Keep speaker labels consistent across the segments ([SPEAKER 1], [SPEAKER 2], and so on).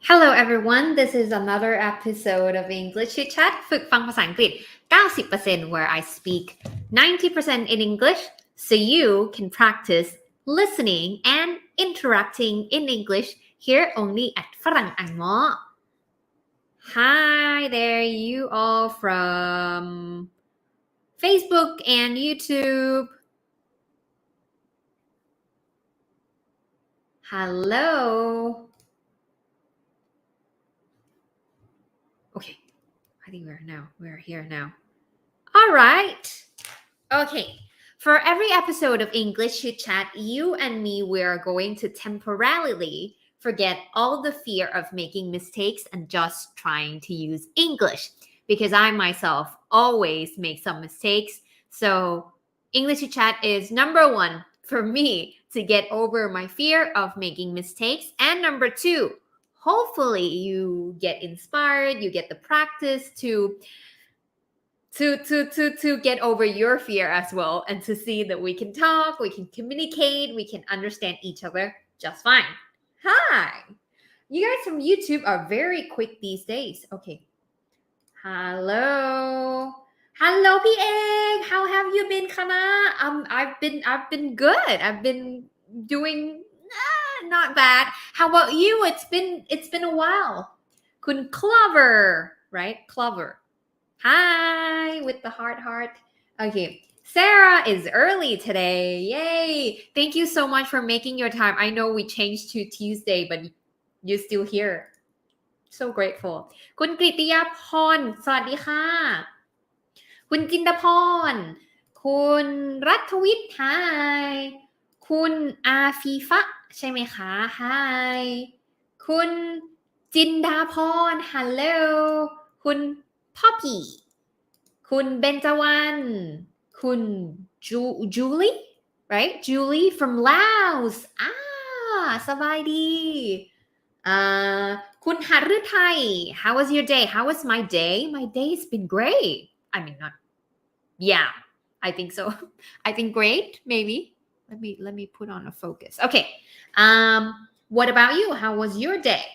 [SPEAKER 1] Hello everyone, this is another episode of English Chitchat ฝึกฟังภาษาอังกฤษ 90% where I speak 90% in English so you can practice listening and interacting in English here only at ฝรั่งอังมอ Hi there, you all from Facebook and YouTube. Hello.Okay, I think we're here now. All right. Okay, for every episode of English Chit Chat, you and me, we are going to temporarily forget all the fear of making mistakes and just trying to use English because I myself always make some mistakes. So English Chit Chat is number one for me to get over my fear of making mistakes. And number two, hopefully you get inspired, you get the practice to get over your fear as well and to see that we can talk, we can communicate, we can understand each other just fine. Hi! You guys from YouTube are very quick these days. Okay. Hello. Hello, P.A. How have you been, Kana? I've been good. I've been doing not bad. How about you? It's been a while. Kun Clover, right? Clover. Hi, with the heart. Okay. Sarah is early today. Yay. Thank you so much for making your time. I know we changed to Tuesday, but you're still here. So grateful. คุณกฤติยาพรสวัสดีค่ะคุณจินดาพรคุณรัฐวิทย์ Hi คุณอาฟีฟะใช่ไหมคะ Hi คุณจินดาพร Hello คุณพ่อพี่คุณเบญจวรรณคุณ Julie right Julie from Laos สบายดีคุณหฤทัย How was your day? How was my day? My day's been great. I mean not yeah I think so. I think great maybe. Let me put on a focus. Okay. What about you? How was your day?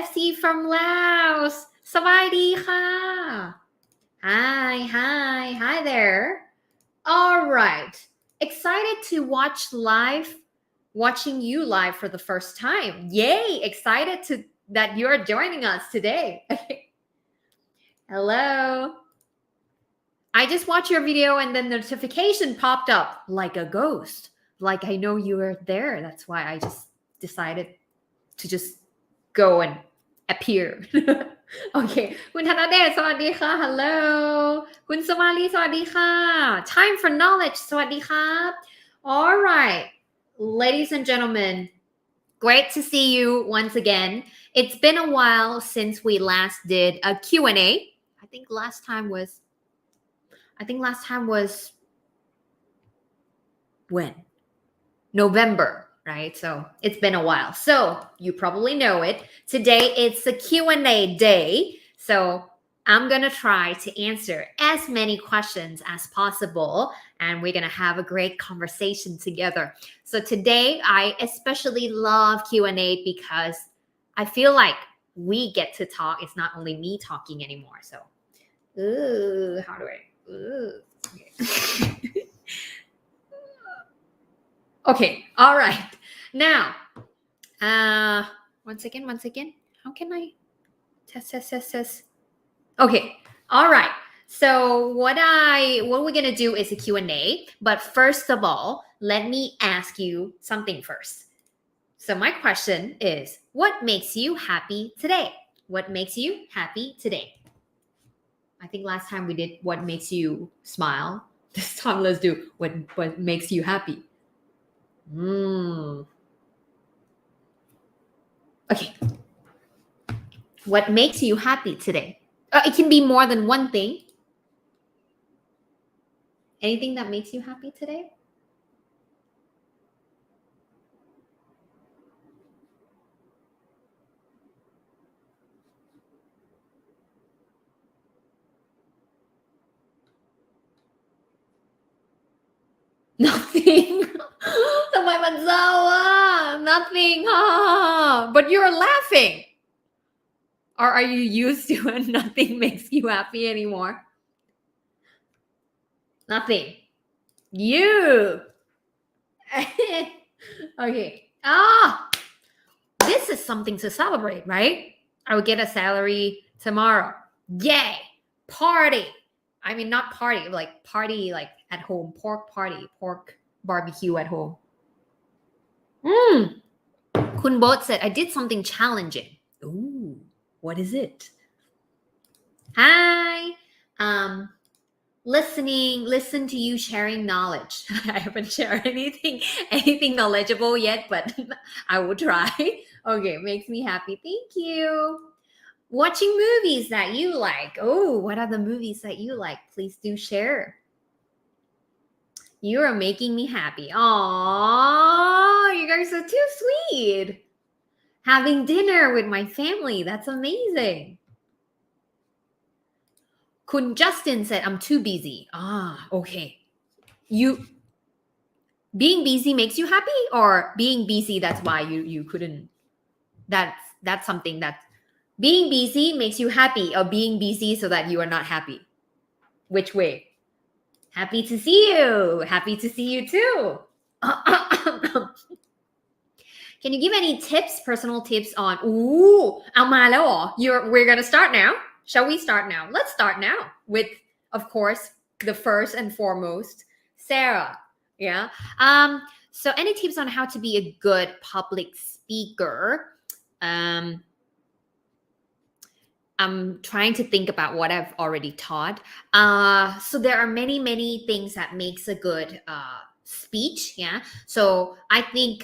[SPEAKER 1] FC from Laos สบายดีค่ะ Hi there. All right. Excited to watching you live for the first time. Yay! Excited that you're joining us today. Hello. I just watched your video and then the notification popped up like a ghost. Like I know you were there. That's why I just decided to just go and appear. Okay. คุณธนเดชสวัสดีค่ะ Hello. คุณสมาลีสวัสดีค่ะ Time for knowledge สวัสดีครับ All right. Ladies and gentlemen, great to see you once again. It's been a while since we last did a Q&A. I think last time was when? November, right? So it's been a while. So you probably know it. Today it's a Q&A day. So I'm going to try to answer as many questions as possible. And we're going to have a great conversation together. So today I especially love Q&A because I feel like we get to talk. It's not only me talking anymore. So, how do I... Okay, all right. Now, one second. How can I test? Okay, all right. So what we're gonna do is a Q&A. But first of all, let me ask you something first. So my question is, what makes you happy today? What makes you happy today? I think last time we did what makes you smile. This time let's do what makes you happy. Okay. What makes you happy today? It can be more than one thing. Anything that makes you happy today? Nothing. ทำไมมันเศร้าอ่ะ nothing but you're laughing or are you used to when nothing makes you happy anymore nothing you okay this is something to celebrate right I will get a salary tomorrow yay party I mean not party like party like at home pork barbecue at home Kun Bot said I did something challenging ooh what is it hi listen to you sharing knowledge I haven't shared anything knowledgeable yet but I will try okay makes me happy thank you watching movies that you like oh what are the movies that you like please do share you are making me happy oh you guys are too sweet having dinner with my family that's amazing Kun Justin said I'm too busy okay you being busy makes you happy or being busy that's why you couldn't that's something that being busy makes you happy or being busy so that you are not happy which way happy to see you too can you give any tips personal tips onเอามาแล้วเหรอwe're gonna start now shall we start now let's start now with of course the first and foremost Sarah yeah so any tips on how to be a good public speaker I'm trying to think about what I've already taught so there are many things that makes a good speech yeah so I think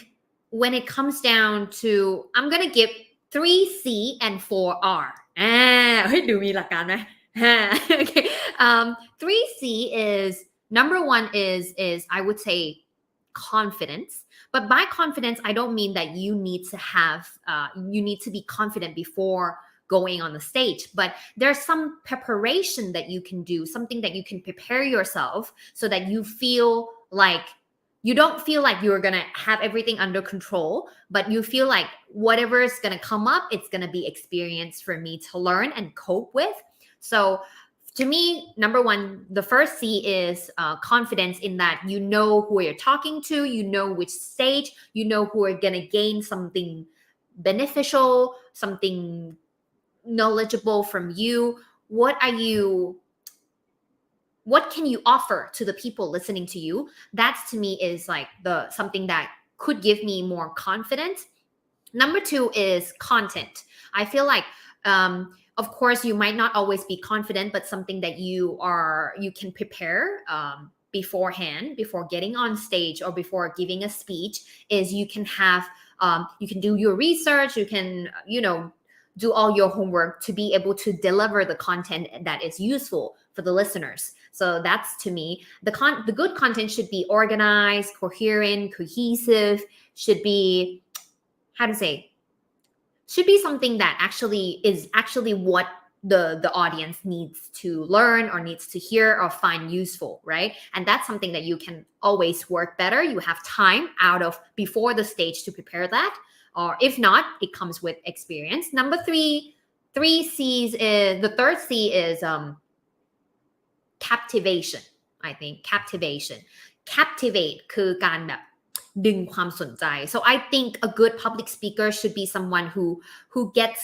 [SPEAKER 1] when it comes down to I'm gonna give 3C and 4Rเฮ้ยดูมีหลักการไหมokay 3C is number one is I would say confidence but by confidence I don't mean that you need to have you need to be confident before going on the stage but there's some preparation that you can do something that you can prepare yourself so that you feel like you don't feel like you're gonna have everything under control but you feel like whatever is gonna come up it's gonna be experience for me to learn and cope with so to me number one the first C is confidence in that you know who you're talking to you know which stage you know who are gonna gain something beneficial something knowledgeable from you what can you offer to the people listening to you that's to me is like the something that could give me more confidence number two is content I feel like of course you might not always be confident but something that you can prepare beforehand before getting on stage or before giving a speech is you can have you can do your research you can do all your homework to be able to deliver the content that is useful for the listeners so that's to me the good content should be organized coherent cohesive should be how to say should be something that is actually what the audience needs to learn or needs to hear or find useful right and that's something that you can always work better you have time out of before the stage to prepare that or if not it comes with experience number three C's is the third C is captivation I think captivate คือการแบบดึงความสนใจ so I think a good public speaker should be someone who gets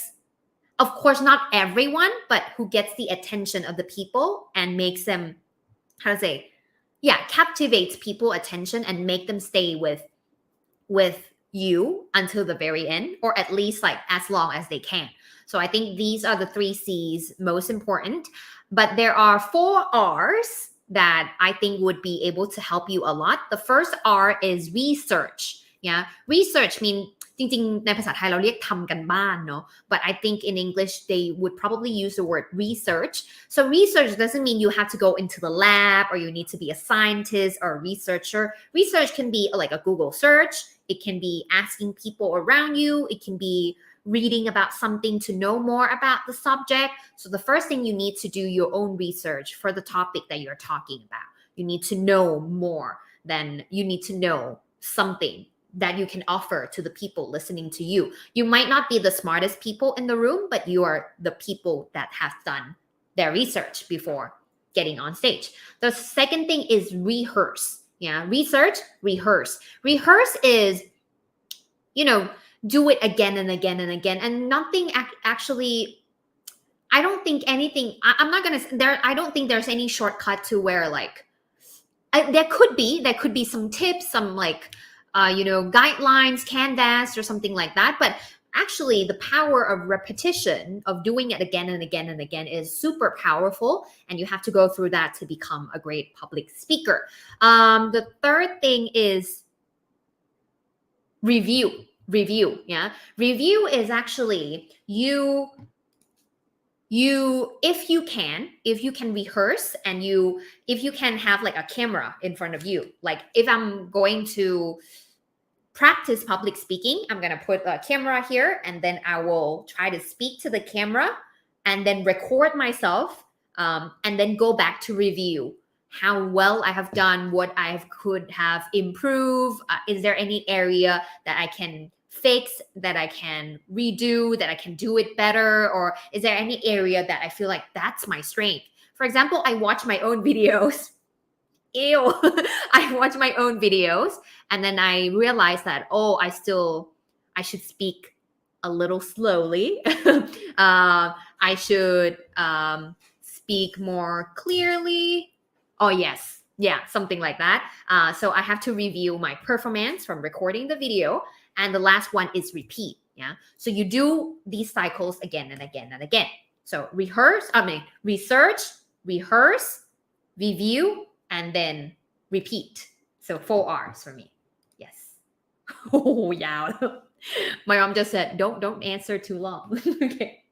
[SPEAKER 1] of course not everyone but who gets the attention of the people and makes them how to say captivates people attention and make them stay with you until the very end or at least like as long as they can so I think these are the 3C's most important but there are 4 R's that I think would be able to help you a lot the first R is research research mean จริงๆในภาษาไทยเราเรียกทำกันบ้านเนาะ but I think in English they would probably use the word research so research doesn't mean you have to go into the lab or you need to be a scientist or a researcher research can be like a Google search it can be asking people around you it can be reading about something to know more about the subject so the first thing you need to do your own research for the topic that you're talking about you need to know more than you need to know something that you can offer to the people listening to you. You might not be the smartest people in the room, but you are the people that have done their research before getting on stage. The second thing is rehearse. Yeah, research, rehearse. Rehearse is, do it again and again and again, and nothing actually. I don't think anything. I'm not gonna. I don't think there's any shortcut to where there could be some tips, some guidelines, canvas or something like that. But actually, the power of repetition, of doing it again and again and again, is super powerful, and you have to go through that to become a great public speaker. The third thing is review. Yeah, review is actually you if you can rehearse, and if you can have a camera in front of you. Like if I'm going to practice public speaking, I'm going to put a camera here, and then I will try to speak to the camera and then record myself, and then go back to review how well I have done, what I could have improved. Is there any area that I can fix, that I can redo, that I can do it better? Or is there any area that I feel like that's my strength? For example, I watch my own videos. I watch my own videos, and then I realized that, I should speak a little slowly. I should speak more clearly. Oh yes, yeah, something like that. So I have to review my performance from recording the video. And the last one is repeat. Yeah. So you do these cycles again and again and again. So research, rehearse, review, and then repeat. So 4 R's for me. Yes. Oh, yeah. My mom just said, don't answer too long. Okay.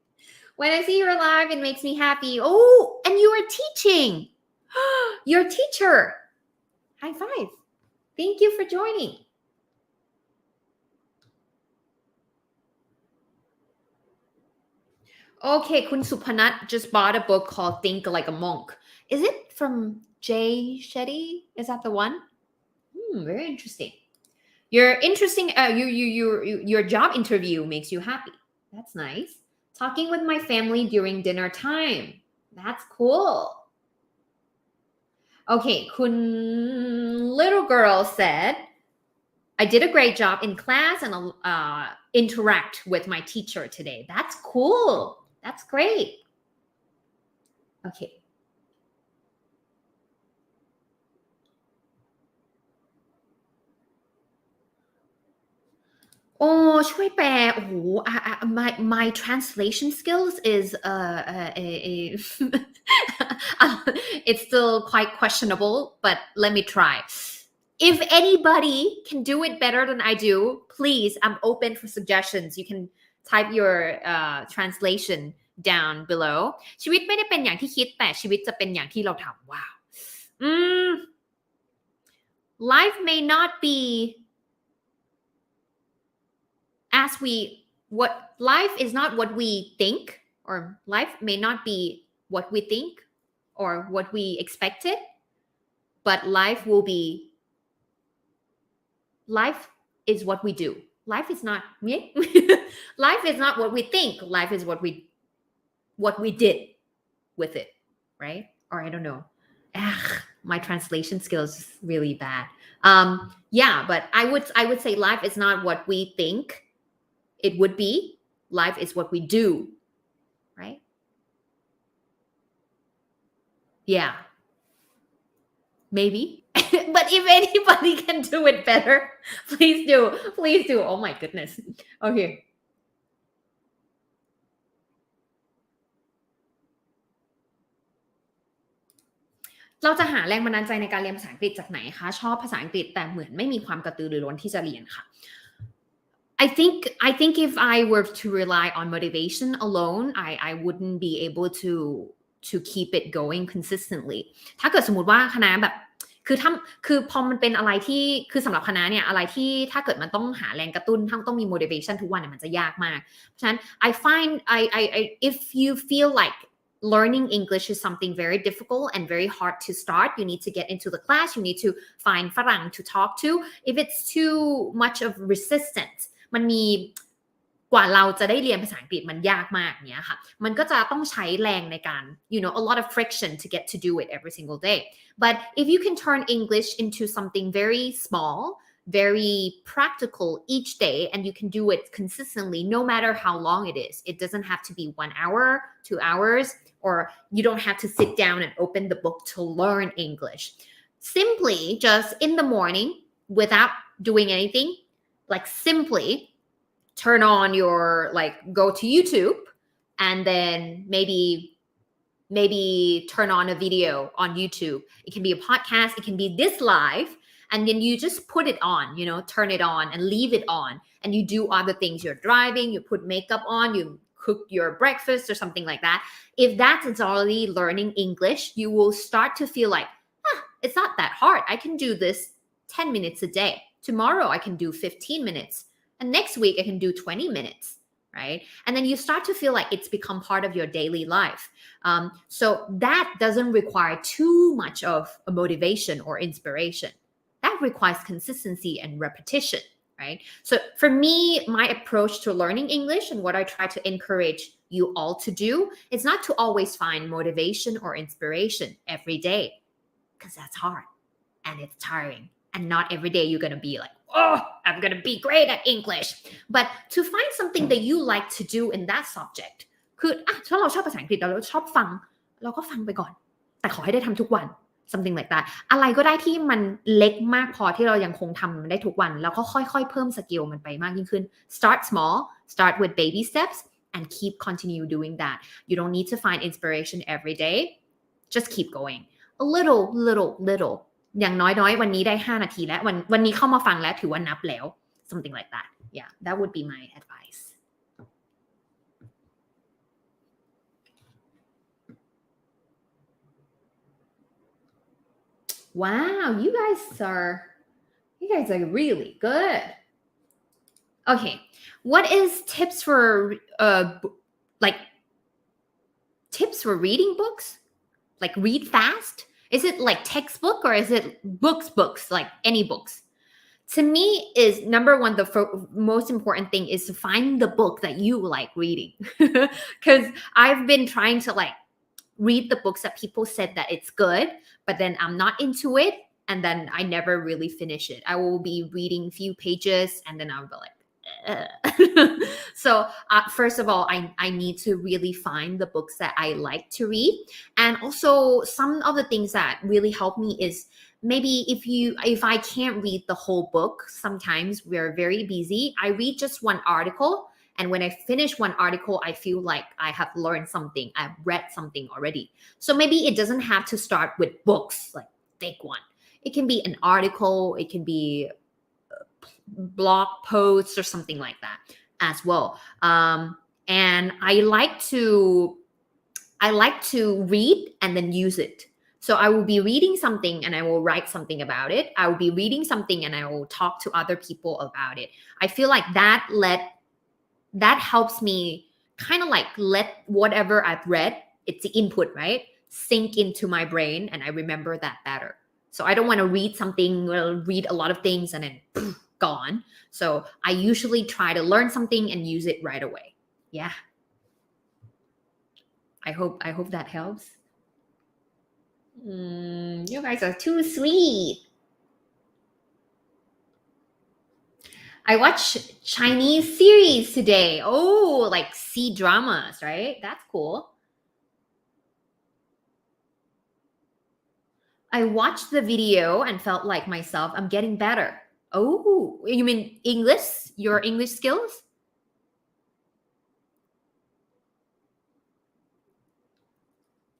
[SPEAKER 1] When I see you live, it makes me happy. Oh, and you are teaching. You're a teacher. High five. Thank you for joining. Okay, Kun Supanat just bought a book called Think Like a Monk. Is it from Jay Shetty? Is that the one? Very interesting. Your job interview makes you happy. That's nice. Talking with my family during dinner time. That's cool. Okay, Kun Little Girl said, I did a great job in class and interact with my teacher today. That's cool. That's great. Okay. Oh, ช่วยแปล my translation skills is it's still quite questionable, but let me try. If anybody can do it better than I do, please, I'm open for suggestions. You can type your translation down below. ชีวิตไม่ได้เป็นอย่างที่คิด แต่ชีวิตจะเป็นอย่างที่เราทำ Wow. Life may not be life is not what we think, or life may not be what we think or what we expected, but life is what we do. Life is not life is not what we think. Life is what we did with it, right? Or I don't know. My translation skills is really bad. Yeah, but I would say life is not what we think it would be. Life is what we do, right? Yeah. Maybe. But if anybody can do it better, please do. Please do. Oh my goodness. Okay. เราจะหาแรงบันดาลใจในการเรียนภาษาอังกฤษจากไหนคะชอบภาษาอังกฤษแต่เหมือนไม่มีความกระตือรือร้นที่จะเรียนค่ะ I think if I were to rely on motivation alone, I wouldn't be able to keep it going consistently. ถ้าเกิดสมมุติว่าคณะแบบคือพอมันเป็นอะไรที่คือสำหรับคณะเนี่ยอะไรที่ถ้าเกิดมันต้องหาแรงกระตุ้นต้องมี motivation ทุกวันเนี่ยมันจะยากมากเพราะฉะนั้น I find if you feel like learning English is something very difficult and very hard to start. You need to get into the class. You need to find ฝรั่ง to talk to. If it's too much of resistance, มันมีกว่าเราจะได้เรียนภาษาอังกฤษมันยากมากเนี้ยค่ะมันก็จะต้องใช้แรงในการ a lot of friction to get to do it every single day. But if you can turn English into something very small, very practical each day, and you can do it consistently no matter how long it is. It doesn't have to be 1 hour, 2 hours, or you don't have to sit down and open the book to learn English. Simply just in the morning without doing anything, like simply turn on your go to YouTube and then maybe turn on a video on YouTube. It can be a podcast, it can be this live, and then you just put it on, turn it on and leave it on, and you do other things. You're driving, you put makeup on, you cook your breakfast or something like that. If that is already learning English, you will start to feel like, it's not that hard. I can do this 10 minutes a day. Tomorrow I can do 15 minutes. And next week I can do 20 minutes, right? And then you start to feel like it's become part of your daily life. So that doesn't require too much of a motivation or inspiration. That requires consistency and repetition, right? So for me, my approach to learning English and what I try to encourage you all to do is not to always find motivation or inspiration every day, because that's hard and it's tiring. And not every day you're going to be like, oh, I'm going to be great at English. But to find something that you like to do in that subject คือถ้าเราชอบภาษาอังกฤษเราชอบฟังเราก็ฟังไปก่อนแต่ขอให้ได้ทำทุกวัน something like that อะไรก็ได้ที่มันเล็กมากพอที่เรายังคงทำมันได้ทุกวันแล้วก็ค่อยๆเพิ่มสกิลมันไปมากยิ่งขึ้น start small start with baby steps and keep continue doing that you don't need to find inspiration every day just keep going a littleอย่างน้อยๆวันนี้ได้5นาทีแล้ววันนี้เข้ามาฟังแล้วถือว่านับแล้ว something like that yeah that would be my advice wow you guys are really good okay what is tips for tips for reading books like read fast?Is it like textbook or is it books, like any books? To me, is number one, the most important thing is to find the book that you like reading. Because I've been trying to read the books that people said that it's good, but then I'm not into it. And then I never really finish it. I will be reading a few pages and then I'll be like, so first of all I need to really find the books that I like to read and also some of the things that really help me is maybe if I can't read the whole book sometimes we're very busy I read just one article and when I finish one article I feel like I have learned something I've read something already so maybe it doesn't have to start with books like big one it can be an article it can be blog posts or something like that as well and I like to read and then use it so I will be reading something and I will write something about it I will be reading something and I will talk to other people about it I feel like that helps me kind of let whatever I've read it's the input right sink into my brain and I remember that better so I don't want to read something read a lot of things and then gone so I usually try to learn something and use it right away yeah I hope that helps you guys are too sweet I watched Chinese series today oh like C-dramas right that's cool I watched the video and felt like myself I'm getting better Oh, you mean English? Your English skills?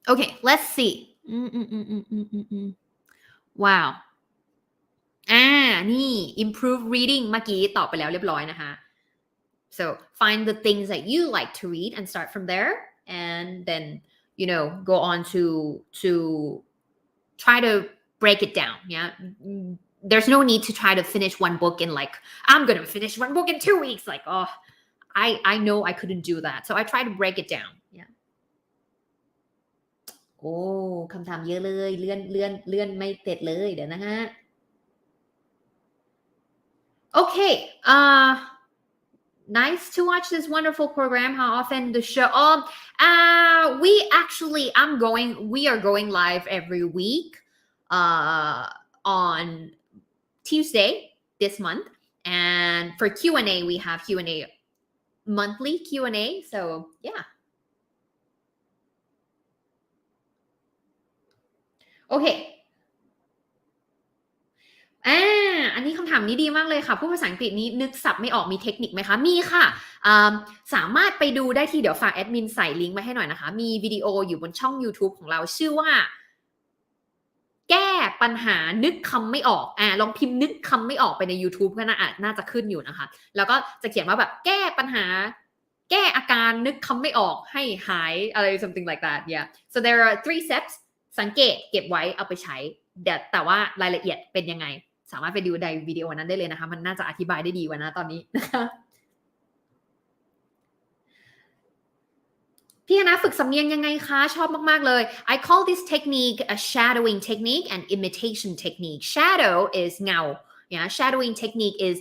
[SPEAKER 1] Okay, let's see. Wow. นี่ improve reading เมื่อกี้ตอบไปแล้วเรียบร้อยนะคะ So find the things that you like to read and start from there and then go on to try to break it down yeah there's no need to try to finish one book in I'm gonna finish one book in 2 weeks I know I couldn't do that so I try to break it down yeah โอ้คำถามเยอะเลยเลื่อนไม่เสร็จเลยเดี๋ยวนะฮะ Okay, nice to watch this wonderful program. How often the show? We are going live every week, on Tuesday this month, and for Q&A we have Q&A monthly Q&A. So yeah. Okay. อันนี้คำถามนี้ดีมากเลยค่ะผู้ภาษาอังกฤษนี้นึกศัพท์ไม่ออกมีเทคนิคไหมคะมีค่ะสามารถไปดูได้ที่เดี๋ยวฝากแอดมินใส่ลิงก์ไว้ให้หน่อยนะคะมีวิดีโออยู่บนช่อง YouTube ของเราชื่อว่าแก้ปัญหานึกคำไม่ออกลองพิมพ์นึกคำไม่ออกไปใน YouTube ก็น่าจะขึ้นอยู่นะคะแล้วก็จะเขียนว่าแบบแก้ปัญหาแก้อาการนึกคำไม่ออกให้หายอะไร something like that yeah so there are 3 steps สังเกตเก็บไว้เอาไปใช้แต่ว่ารายละเอียดเป็นยังไงสามารถไปดูในวิดีโอนั้นได้เลยนะคะมันน่าจะอธิบายได้ดีกว่านะตอนนี้นะคะพี่นะฝึกสำเนียงยังไงคะชอบมากๆเลย I call this technique a shadowing technique and imitation technique shadow is เงา yeah shadowing technique is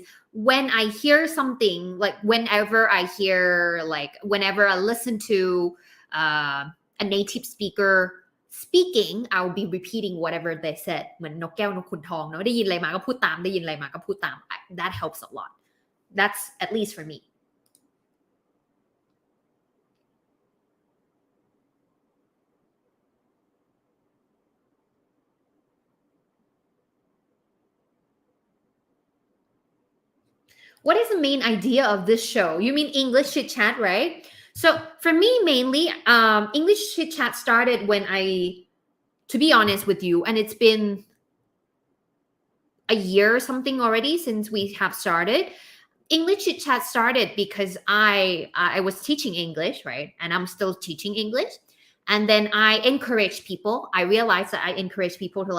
[SPEAKER 1] when I hear something like whenever I listen to a native speaker speaking I'll be repeating whatever they said เหมือนนกแก้วนกขุนทองเนาะได้ยินอะไรมาก็พูดตามได้ยินอะไรมาก็พูดตาม that helps a lot that's at least for me What is the main idea of this show? You mean English Chitchat, right? So for me, mainly, English Chitchat started when to be honest with you, and it's been a year or something already since we have started. English Chitchat started because I was teaching English, right? And I'm still teaching English. And then I encourage people. I realized that I encourage people to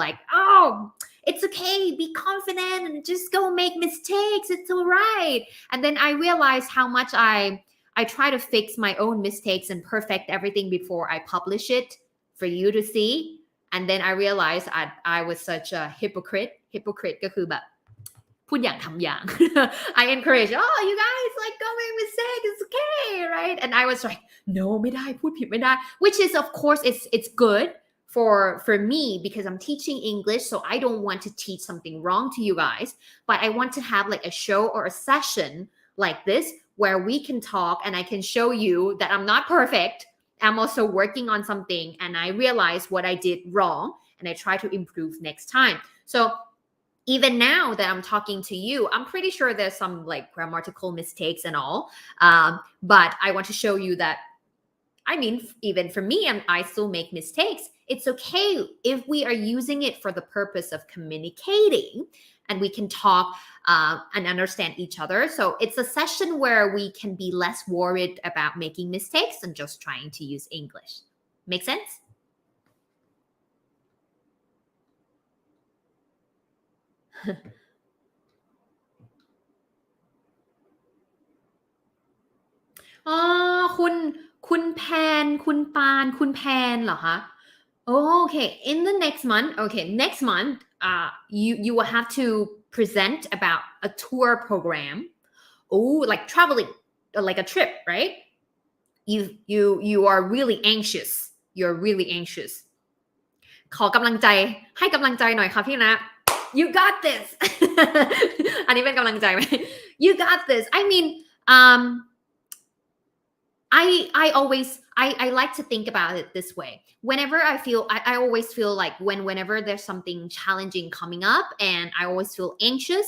[SPEAKER 1] it's okay, be confident and just go make mistakes. It's all right. And then I realized how much I try to fix my own mistakes and perfect everything before I publish it for you to see. And then I realized I was such a hypocrite. Hypocrite ก็คือแบบพูดอย่างทำอย่าง I encourage you guys go make mistakes, it's okay, right? And I was like no ไม่ได้พูดผิดไม่ได้ which is of course it's good for me because I'm teaching English so I don't want to teach something wrong to you guys but I want to have a show or a session like this where we can talk and I can show you that I'm not perfect I'm also working on something and I realize what I did wrong and I try to improve next time so even now that I'm talking to you I'm pretty sure there's some grammatical mistakes and all but I want to show you that I mean even for me I still make mistakes it's okay if we are using it for the purpose of communicating and we can talk and understand each other so it's a session where we can be less worried about making mistakes and just trying to use English make senseคุณแพนคุณปานคุณแพนเหรอคะ okay in the next month you will have to present about a tour program like traveling like a trip right you are really anxious you're really anxious ขอกำลังใจให้กำลังใจหน่อยค่ะพี่นะ you got this อันนี้เป็นกำลังใจไหม you got this I mean I like to think about it this way whenever I always feel like whenever there's something challenging coming up and I always feel anxious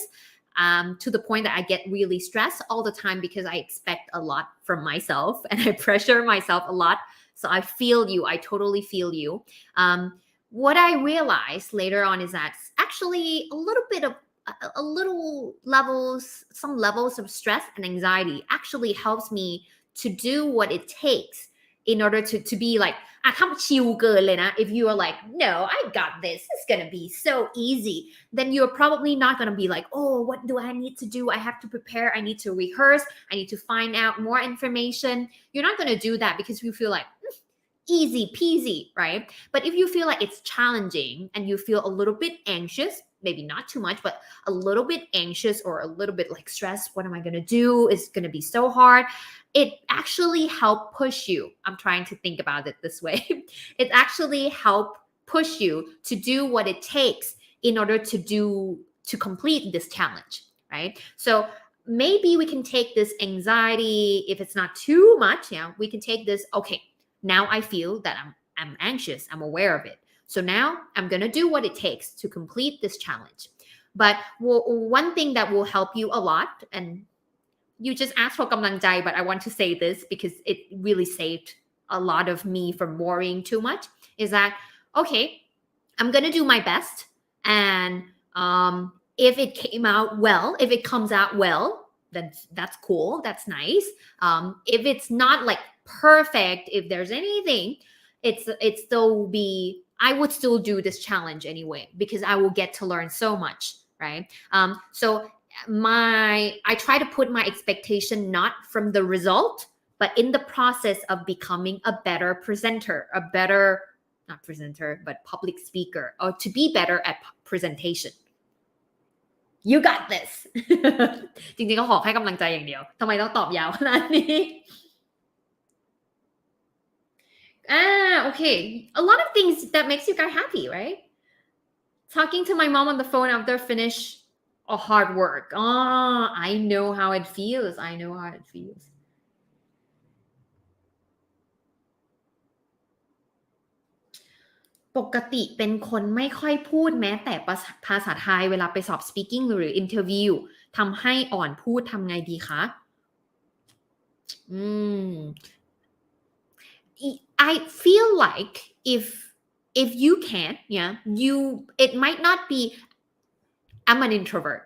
[SPEAKER 1] to the point that I get really stressed all the time because I expect a lot from myself and I pressure myself a lot so I feel you I totally feel you what I realized later on is that actually some levels of stress and anxiety actually helps me to do what it takes in order to be ถ้าชิลเกินเลยนะ if you are no I got this it's gonna be so easy then you're probably not gonna be what do I need to do I have to prepare I need to rehearse I need to find out more information you're not gonna do that because you feel easy peasy, right? But if you feel like it's challenging and you feel a little bit anxious, maybe not too much, but a little bit anxious or a little bit like stressed, what am I going to do? It's going to be so hard. It actually help push you. I'm trying to think about it this way. It actually help push you to do what it takes in order to complete this challenge, right? So maybe we can take this anxiety, if it's not too much, we can take this, okay, now I feel that I'm anxious, I'm aware of it. So now I'm going to do what it takes to complete this challenge. But one thing that will help you a lot, and you just asked for กำลังใจ, but I want to say this because it really saved a lot of me from worrying too much, is that, okay, I'm going to do my best. And if it came out well, if it comes out well, then that's cool, that's nice. If it's not like perfect, if there's anything, it's still I would still do this challenge anyway because I will get to learn so much, right? So I try to put my expectation not from the result, but in the process of becoming a better presenter, not presenter, but public speaker, or to be better at presentation. You got this. จริงๆก็ขอให้กำลังใจอย่างเดียวทำไมต้องตอบยาวขนาดนี้ okay. A lot of things that makes you guys happy, right? Talking to my mom on the phone after finish a hard work. I know how it feels.ปกติเป็นคนไม่ค่อยพูดแม้แต่ภาษาไทยเวลาไปสอบ speaking หรือ interview ทำให้อ่อนพูดทำไงดีคะI feel like if you can, it might not be. I'm an introvert.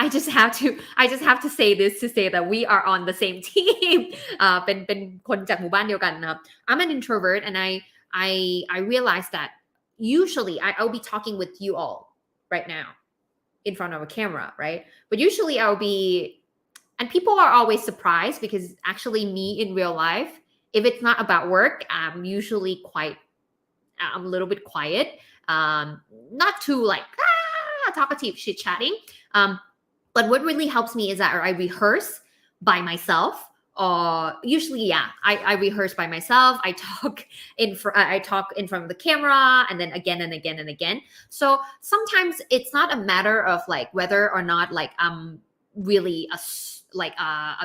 [SPEAKER 1] I just have to say this to say that we are on the same team. เป็นคนจากหมู่บ้านเดียวกันนะครับ I'm an introvert and I realized that usually I'll be talking with you all right now in front of a camera, right? But usually I'll be, and people are always surprised because actually me in real life, if it's not about work, I'm usually I'm a little bit quiet, not too like talkative chit-chatting, but what really helps me is that I rehearse by myself. Usually, I rehearse by myself. I talk in front of the camera and then again and again and again. So sometimes it's not a matter of like whether or not like I'm really a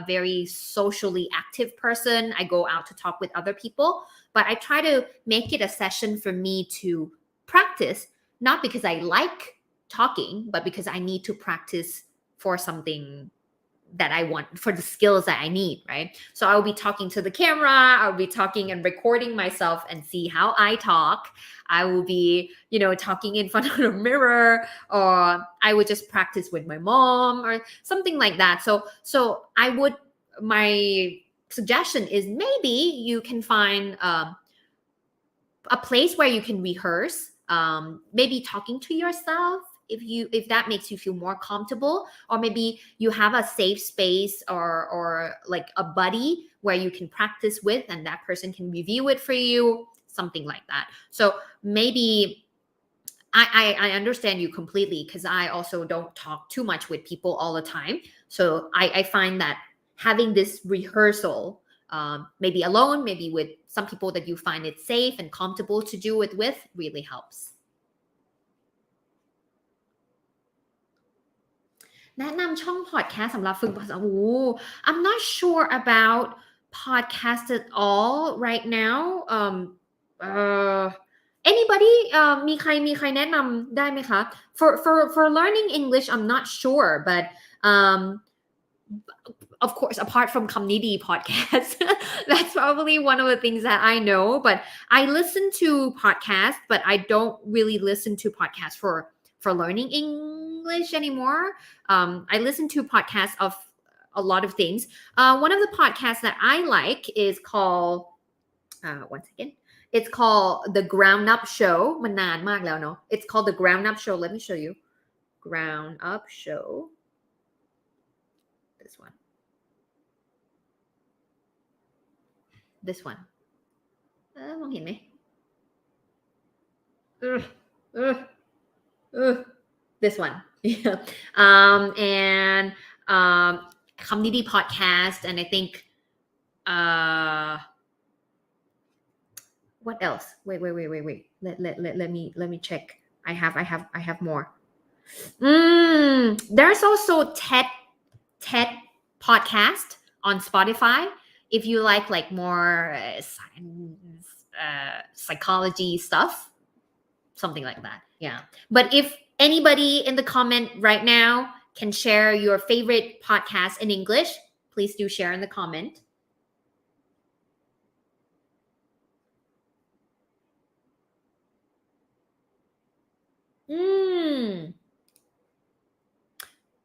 [SPEAKER 1] very socially active person. I go out to talk with other people, but I try to make it a session for me to practice, not because I like talking, but because I need to practice for something that I want, for the skills that I need, right? So I will be talking to the camera, I'll be talking and recording myself and see how I talk. I will be, talking in front of the mirror, or I would just practice with my mom or something like that. So my suggestion is maybe you can find a place where you can rehearse, maybe talking to yourself, if that makes you feel more comfortable, or maybe you have a safe space or like a buddy where you can practice with and that person can review it for you, something like that. So maybe I understand you completely because I also don't talk too much with people all the time. So I find that having this rehearsal, maybe alone, maybe with some people that you find it safe and comfortable to do it with, really helps. แนะนำช่องพอดแคสต์สำหรับฝึกภาษาI'm not sure about podcast at all right now. Anybody มีใครแนะนำได้ไหมคะ for learning English I'm not sure, but of course apart from Community podcast that's probably one of the things that I know, but I listen to podcasts, but I don't really listen to podcasts for learning English anymore. I listen to podcasts of a lot of things. One of the podcasts that I like is called once again, it's called The Ground Up Show. มันนานมากแล้วเนาะ It's called The Ground Up Show. Let me show you. Ground Up Show. This one. มองเห็นไหมthis one andคำดีๆ podcast and I think what else wait let me check I have more there's also TED podcast on Spotify if you like more science psychology stuff something like that yeah but if anybody in the comment right now can share your favorite podcast in English please do share in the comment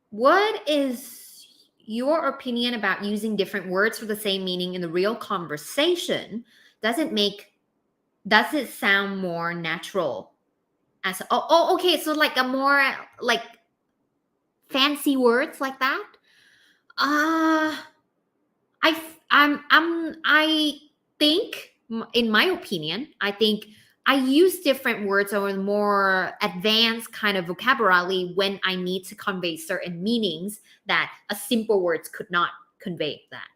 [SPEAKER 1] what is your opinion about using different words for the same meaning in the real conversation does it sound more natural as okay so like a more like fancy words like that I think in my opinion I think I use different words or more advanced kind of vocabulary when I need to convey certain meanings that a simple words could not convey that.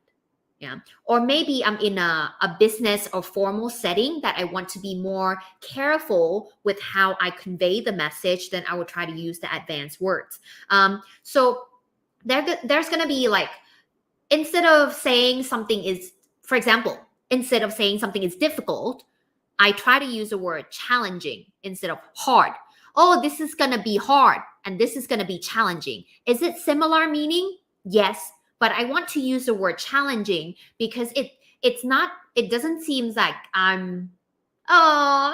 [SPEAKER 1] Yeah. Or maybe I'm in a business or formal setting that I want to be more careful with how I convey the message, then I will try to use the advanced words. So there's going to be like, instead of saying something is, for example, instead of saying something is difficult, I try to use the word challenging instead of hard. Oh, this is going to be hard and this is going to be challenging. Is it similar meaning? Yes, but I want to use the word challenging because it doesn't seem like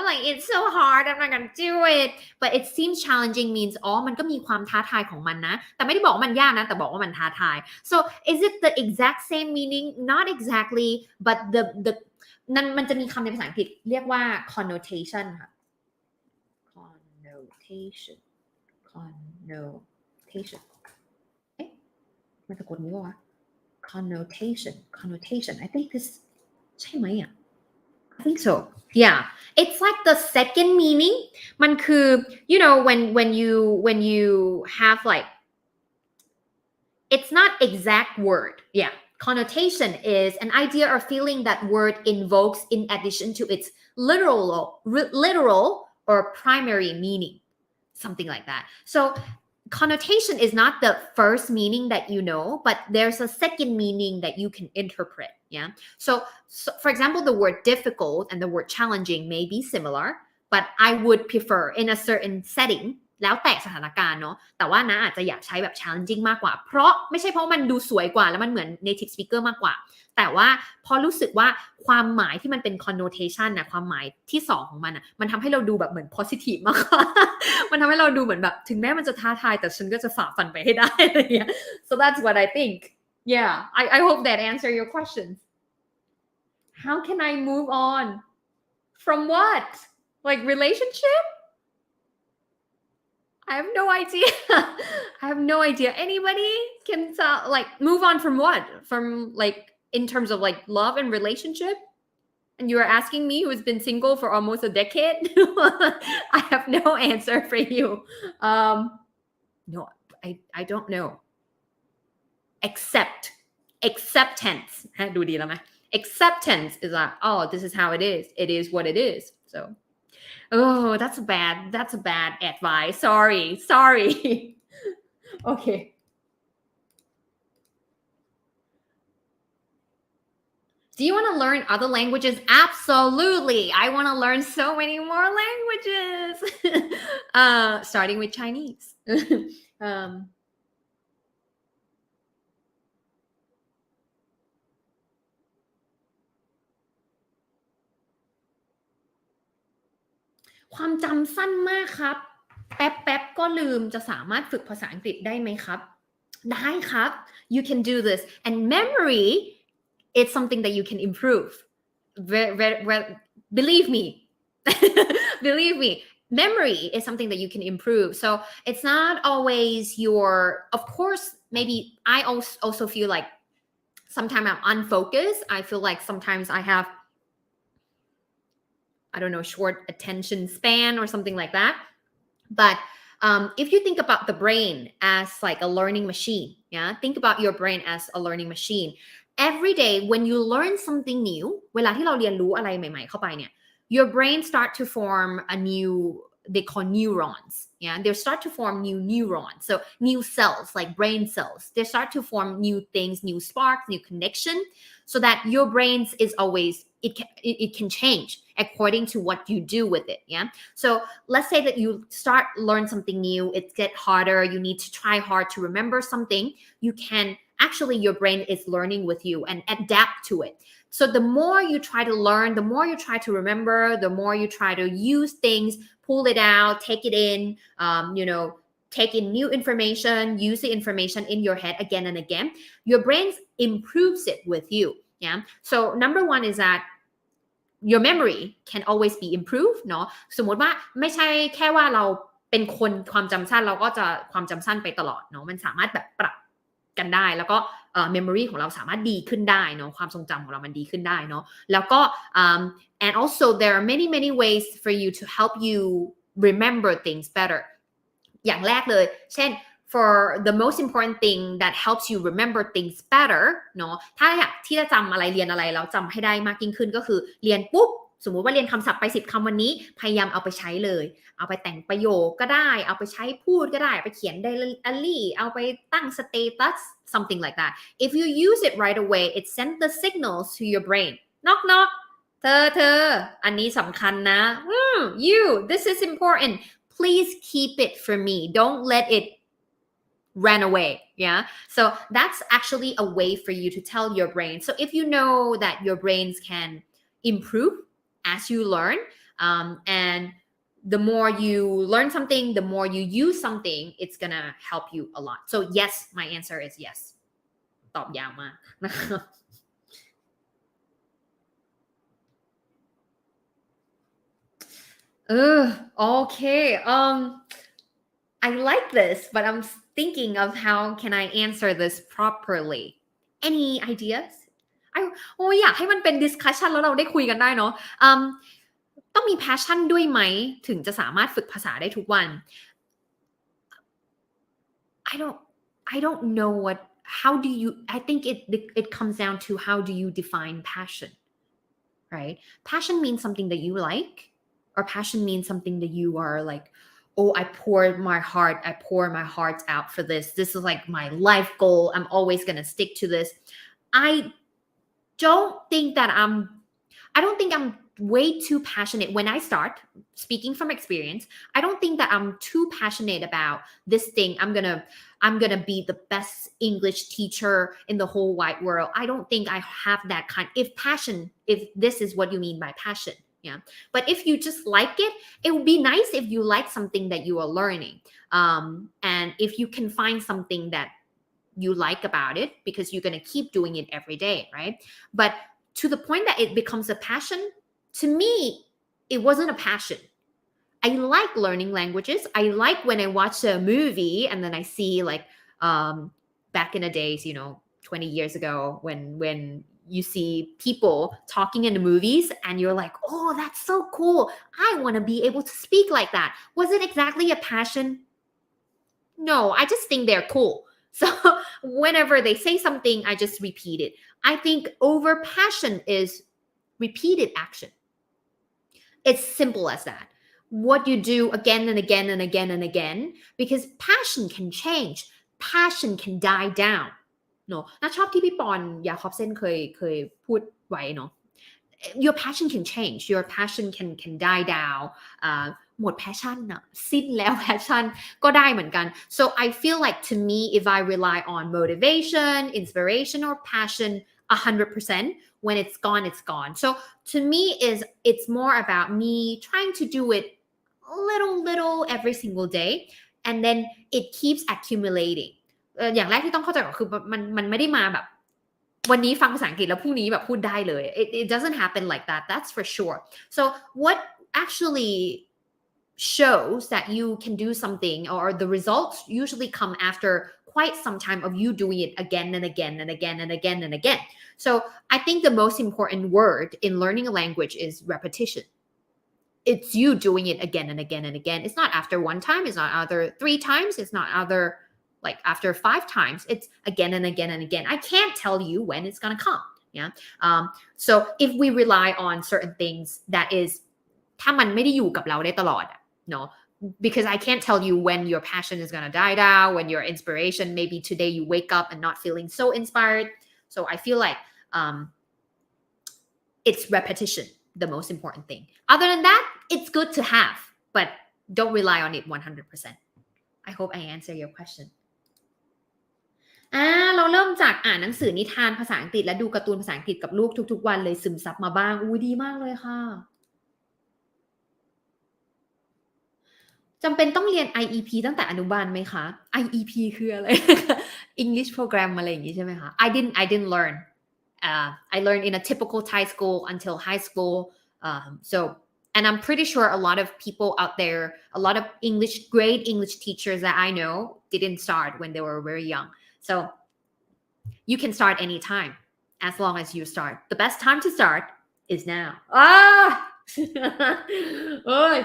[SPEAKER 1] like it's so hard, I'm not going to do it. But it seems challenging means มันก็มีความท้าทายของมันนะแต่ไม่ได้บอกว่ามันยากนะแต่บอกว่ามันท้าทาย So is it the exact same meaning? Not exactly, but the นั่นมันจะมีคำในภาษาอังกฤษเรียกว่า connotation ค่ะ connotation เอ๊ะมันสะกดนี้ป่ะวะ connotation I think this ใช่ไหมอ่ะ I think so yeah it's like the second meaning มันคือ you know when you have like it's not exact word yeah connotation is an idea or feeling that word invokes in addition to its literal or primary meaning something like that so connotation is not the first meaning that you know but there's a second meaning that you can interpret yeah so for example the word difficult and the word challenging may be similar but I would prefer in a certain settingแล้วแต่สถานการณ์เนาะแต่ว่านะอาจจะอยากใช้แบบ challenging มากกว่าเพราะไม่ใช่เพราะมันดูสวยกว่าแล้วมันเหมือน native speaker มากกว่าแต่ว่าพอรู้สึกว่าความหมายที่มันเป็น connotation นะความหมายที่สองของมันมันทำให้เราดูแบบเหมือน positive มากกว่า มันทำให้เราดูเหมือนแบบถึงแม้มันจะท้าทายแต่ฉันก็จะฝ่าฟันไปให้ได้อะไรอย่างเงี้ย so that's what I think yeah I hope that answer your questions how can I move on from what like relationship I have no idea. I have no idea. Anybody can like move on from what? From like in terms of like love and relationship? And you are asking me who's been single for almost a decade? I have no answer for you. No, I don't know. Acceptance. ดูดีแล้วไหม Acceptance is like, oh, this is how it is. It is what it is. So.Oh, that's a bad advice. Sorry. Okay. Do you want to learn other languages? Absolutely. I want to learn so many more languages. Starting with Chinese.ความจำสั้นมากครับแป๊บก็ลืมจะสามารถฝึกภาษาอังกฤษได้ไหมครับได้ครับ you can do this and memory is something that you can improve believe me memory is something that you can improve so it's not always your of course maybe I also feel like sometimes I'm unfocused I feel like sometimes I have I don't know, short attention span or something like that. But if you think about the brain as like a learning machine, yeah, think about your brain as a learning machine. Every day when you learn something new เวลาที่เราเรียนรู้อะไรใหม่ๆเข้าไปเนี่ย your brain start to form a new, they call neurons, yeah, they start to form new neurons, so new cells like brain cells, they start to form new things, new sparks, new connection, so that your brains is always it can change according to what you do with it, yeah. So let's say that you start learn something new, it get harder, you need to try hard to remember something, you can actually your brain is learning with you and adapt to it. So the more you try to learn, the more you try to remember, the more you try to use things, pull it out, take it in, take in new information, use the information in your head again and again, your brain improves it with you, yeah. So number one is that your memory can always be improved เนาะสมมติว่าไม่ใช่แค่ว่าเราเป็นคนความจำสั้นเราก็จะความจำสั้นไปตลอดเนาะมันสามารถแบบปรับกันได้แล้วก็memory ของเราสามารถดีขึ้นได้เนาะความทรงจำของเรามันดีขึ้นได้เนาะแล้วก็and also there are many ways for you to help you remember things better อย่างแรกเลยเช่นfor the most important thing that helps you remember things better เนาะถ้าอยากที่จะจำอะไรเรียนอะไรแล้วจำให้ได้มากยิ่งขึ้นก็คือเรียนปุ๊บสมมุติว่าเรียนคำศัพท์ไป10คำวันนี้พยายามเอาไปใช้เลยเอาไปแต่งประโยคก็ได้เอาไปใช้พูดก็ได้ไปเขียนไดอารี่เอาไปตั้ง status something like that if you use it right away it sends the signals to your brain knock knock เธออันนี้สำคัญนะ you this is important please keep it for me don't let it ran away, yeah. So that's actually a way for you to tell your brain. So if you know that your brains can improve as you learn, and the more you learn something, the more you use something, it's gonna help you a lot. So yes, my answer is yes. ตอบยาวมากนะคะokay. I like this, but I'm thinking of how can I answer this properly. Any ideas? อยากให้มันเป็น discussion แล้วเราได้คุยกันได้เนาะต้องมี passion ด้วยไหมถึงจะสามารถฝึกภาษาได้ทุกวัน I don't know how do you I think it comes down to how do you define passion, right? Passion means something that you like, or passion means something that you are like, oh, I pour my heart out for this. This is like my life goal. I'm always going to stick to this. I don't think I'm way too passionate when I start speaking from experience. I don't think that I'm too passionate about this thing. I'm going to be the best English teacher in the whole wide world. I don't think I have that kind if this is what you mean by passion. Yeah. But if you just like it would be nice if you like something that you are learning. And if you can find something that you like about it because you're going to keep doing it every day, right? But to the point that it becomes a passion, to me, it wasn't a passion. I like learning languages. I like when I watch a movie and then I see like back in the days, 20 years ago when you see people talking in the movies and you're like, oh, that's so cool. I want to be able to speak like that. Was it exactly a passion? No, I just think they're cool. So whenever they say something, I just repeat it. I think over passion is repeated action. It's simple as that. What you do again and again and again and again, because passion can change. Passion can die down.เนาะน่าชอบที่พี่ปอนยาคอบเส้นเคยพูดไว้เนาะ your passion can change your passion can die down หมด passion น่ะสิ้นแล้ว passion ก็ได้เหมือนกัน so I feel like to me if I rely on motivation inspiration or passion 100% when it's gone so to me it's more about me trying to do it little every single day and then it keeps accumulatingอย่างแรกที่ต้องเข้าใจก่อนคือมันไม่ได้มาแบบวันนี้ฟังภาษาอังกฤษแล้วพรุ่งนี้แบบพูดได้เลย it doesn't happen like that that's for sure so what actually shows that you can do something or the results usually come after quite some time of you doing it again and again and again and again and again so I think the most important word in learning a language is repetition it's you doing it again and again and again. It's not after one time, it's not after 3 times, it's not after like after 5 times. It's again and again and again. I can't tell you when it's gonna come. Yeah. So if we rely on certain things that is ถ้ามันไม่ได้อยู่กับเราได้ตลอดเนาะ because I can't tell you when your passion is gonna die down, when your inspiration, maybe today you wake up and not feeling so inspired. So I feel like it's repetition, the most important thing. Other than that, it's good to have, but don't rely on it 100%. I hope I answer your question. เราเริ่มจากอ่านหนังสือนิทานภาษาอังกฤษและดูการ์ตูนภาษาอังกฤษกับลูกทุกๆวันเลยซึมซับมาบ้างดีมากเลยค่ะจำเป็นต้องเรียน IEP ตั้งแต่อนุบาลไหมคะ IEP คืออะไร English program อะไรอย่างงี้ใช่ไหมคะ I didn't learn I learned in a typical Thai school until high school so and I'm pretty sure a lot of people out there a lot of great English teachers that I know didn't start when they were very young so you can start anytime as long as you start the best time to start is now โอ้ย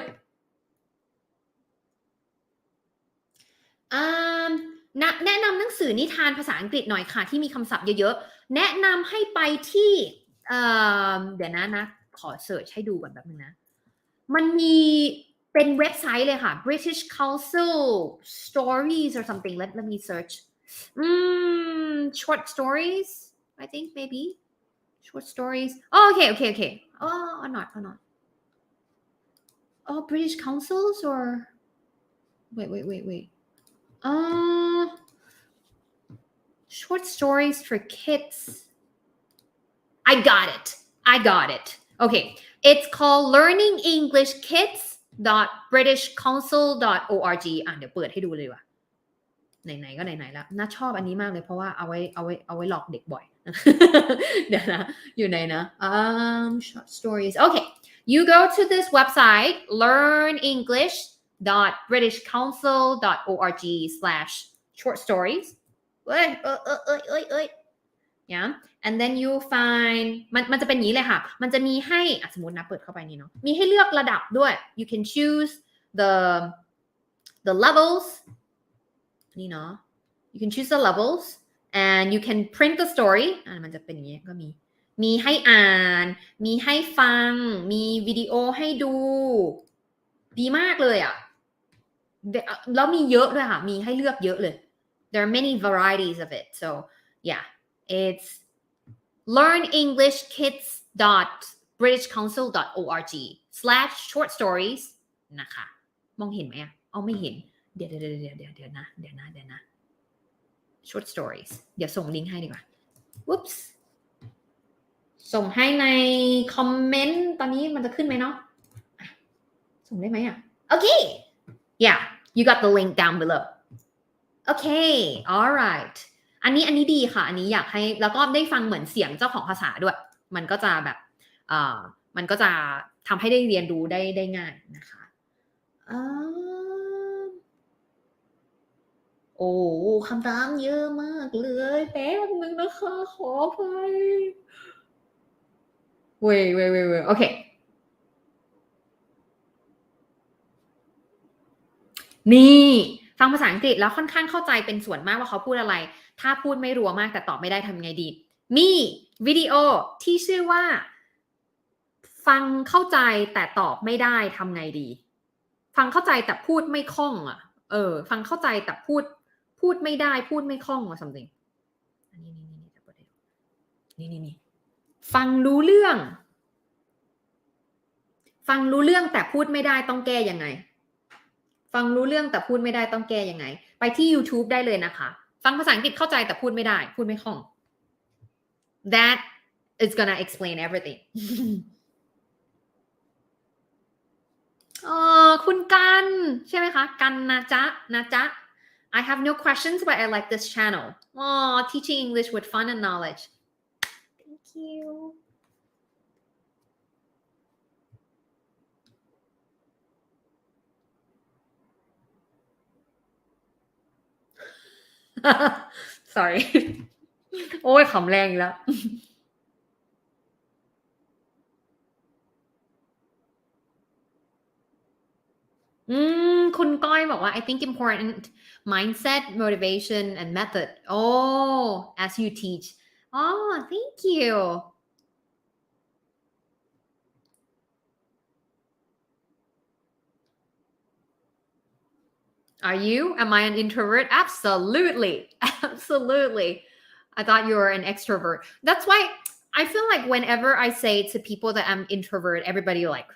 [SPEAKER 1] แนะนำหนังสือนิทานภาษาอังกฤษหน่อยค่ะที่มีคำศัพท์เยอะๆแนะนำให้ไปที่เดี๋ยวนะขอเสิร์ชให้ดูก่อนแบบนึงนะมันมีเป็นเว็บไซต์เลยค่ะ British Council Stories or something let me search short stories I think maybe short stories okay or not British Councils or wait short stories for kids I got it okay it's called learning English kids.britishcouncil.org เดี๋ยวเปิดให้ดูเลยว่ะไหนๆก็ไหนๆแล้วน่าชอบอันนี้มากเลยเพราะว่าเอาไว้หลอกเด็กบ่อย เดี๋ยวนะอยู่ไหนนะshort stories okay you go to this website learnenglish.britishcouncil.org/short stories yeah and then you find มันจะเป็นอย่างนี้เลยค่ะมันจะมีให้สมมตินะเปิดเข้าไปนี่เนาะมีให้เลือกระดับด้วย you can choose the levels นี่เนาะ you can choose the levels and you can print the story มันจะเป็นอย่างนี้ก็มีให้อ่านมีให้ฟังมีวิดีโอให้ดูดีมากเลยแล้วมีเยอะด้วยค่ะมีให้เลือกเยอะเลย there are many varieties of it so yeah it's learnenglish.kids.britishcouncil.org/short stories นะคะมองเห็นไหมไม่เห็นเดี๋ยวนะ short stories เดี๋ยวส่งลิงก์ให้ดีกว่า whoops ส่งให้ในคอมเมนต์ตอนนี้มันจะขึ้นไหมเนาะส่งได้ไหมokay yeah you got the link down below okay alright อันนี้ดีค่ะอันนี้อยากให้แล้วก็ได้ฟังเหมือนเสียงเจ้าของภาษาด้วยมันก็จะแบบมันก็จะทำให้ได้เรียนรู้ได้ง่ายนะคะโอ้คำถามเยอะมากเลยแป๊บนึงนะคะขออภัยwait okay นี่ฟังภาษาอังกฤษแล้วค่อนข้างเข้าใจเป็นส่วนมากว่าเขาพูดอะไรถ้าพูดไม่รัวมากแต่ตอบไม่ได้ทำไงดีมีวิดีโอที่ชื่อว่าฟังเข้าใจแต่ตอบไม่ได้ทำไงดีฟังเข้าใจแต่พูดไม่คล่องฟังเข้าใจแต่พูดไม่ได้พูดไม่คล่อง or something นี่ฟังรู้เรื่องแต่พูดไม่ได้ต้องแก้ยังไงฟังรู้เรื่องแต่พูดไม่ได้ต้องแก้ยังไงไปที่ YouTube ได้เลยนะคะฟังภาษาอังกฤษเข้าใจแต่พูดไม่ได้พูดไม่คล่อง That is gonna explain everything คุณกันใช่ไหมคะกันนะจ๊ะ I have no questions but I like this channel teaching English with fun and knowledge thank you sorry โอ้ยขำแรงอีกแล้ว คุณก้อยบอกว่า I think important mindset motivation and method oh as you teach oh thank you Are you? Am I an introvert? Absolutely. Absolutely. I thought you were an extrovert. That's why I feel like whenever I say to people that I'm introvert, everybody like,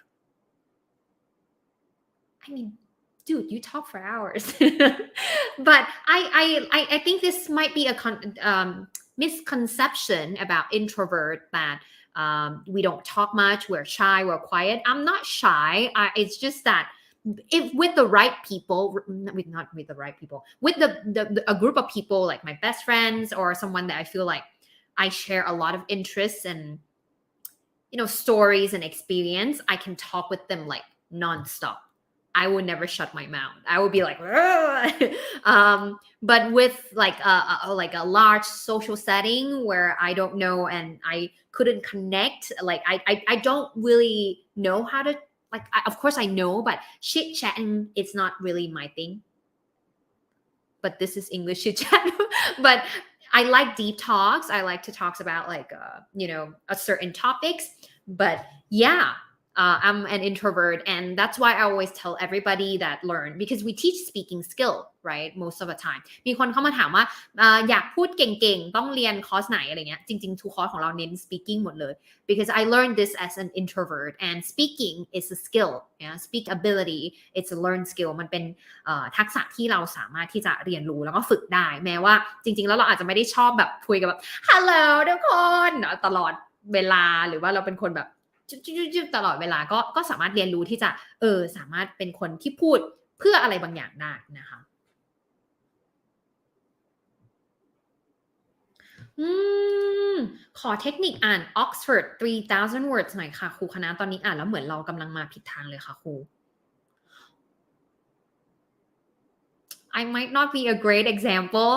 [SPEAKER 1] I mean, dude, you talk for hours. But I think this might be a misconception about introvert that we don't talk much, we're shy, we're quiet. I'm not shy. It's just that if with the right people, not with the right people, with a group of people like my best friends or someone that I feel like I share a lot of interests and stories and experience, I can talk with them like nonstop. I would never shut my mouth. I would be like, but with like a large social setting where I don't know and I couldn't connect, like I don't really know how to of course I know, but chit chatting it's not really my thing. But this is English chit chat. But I like deep talks. I like to talk about like a certain topics. But yeah, I'm an introvert, and that's why I always tell everybody that learn because we teach speaking skill, right? Most of the time. มีคนเข้ามาถามว่าอยากพูดเก่งๆต้องเรียนคอร์สไหนอะไรเงี้ยจริงๆทุกคอร์สของเราเน้น speaking หมดเลย because I learned this as an introvert and speaking is a skill speak ability it's a learned skill มันเป็นทักษะที่เราสามารถที่จะเรียนรู้แล้วก็ฝึกได้แม้ว่าจริงๆแล้วเราอาจจะไม่ได้ชอบแบบคุยกับแบบ hello ทุกคนตลอดเวลาหรือว่าเราเป็นคนแบบจุ๊บตลอดเวลาก็สามารถเรียนรู้ที่จะสามารถเป็นคนที่พูดเพื่ออะไรบางอย่างได้นะคะขอเทคนิคอ่าน Oxford 3,000 words หน่อยค่ะครูคณะตอนนี้อ่านแล้วเหมือนเรากำลังมาผิดทางเลยค่ะครู I might not be a great example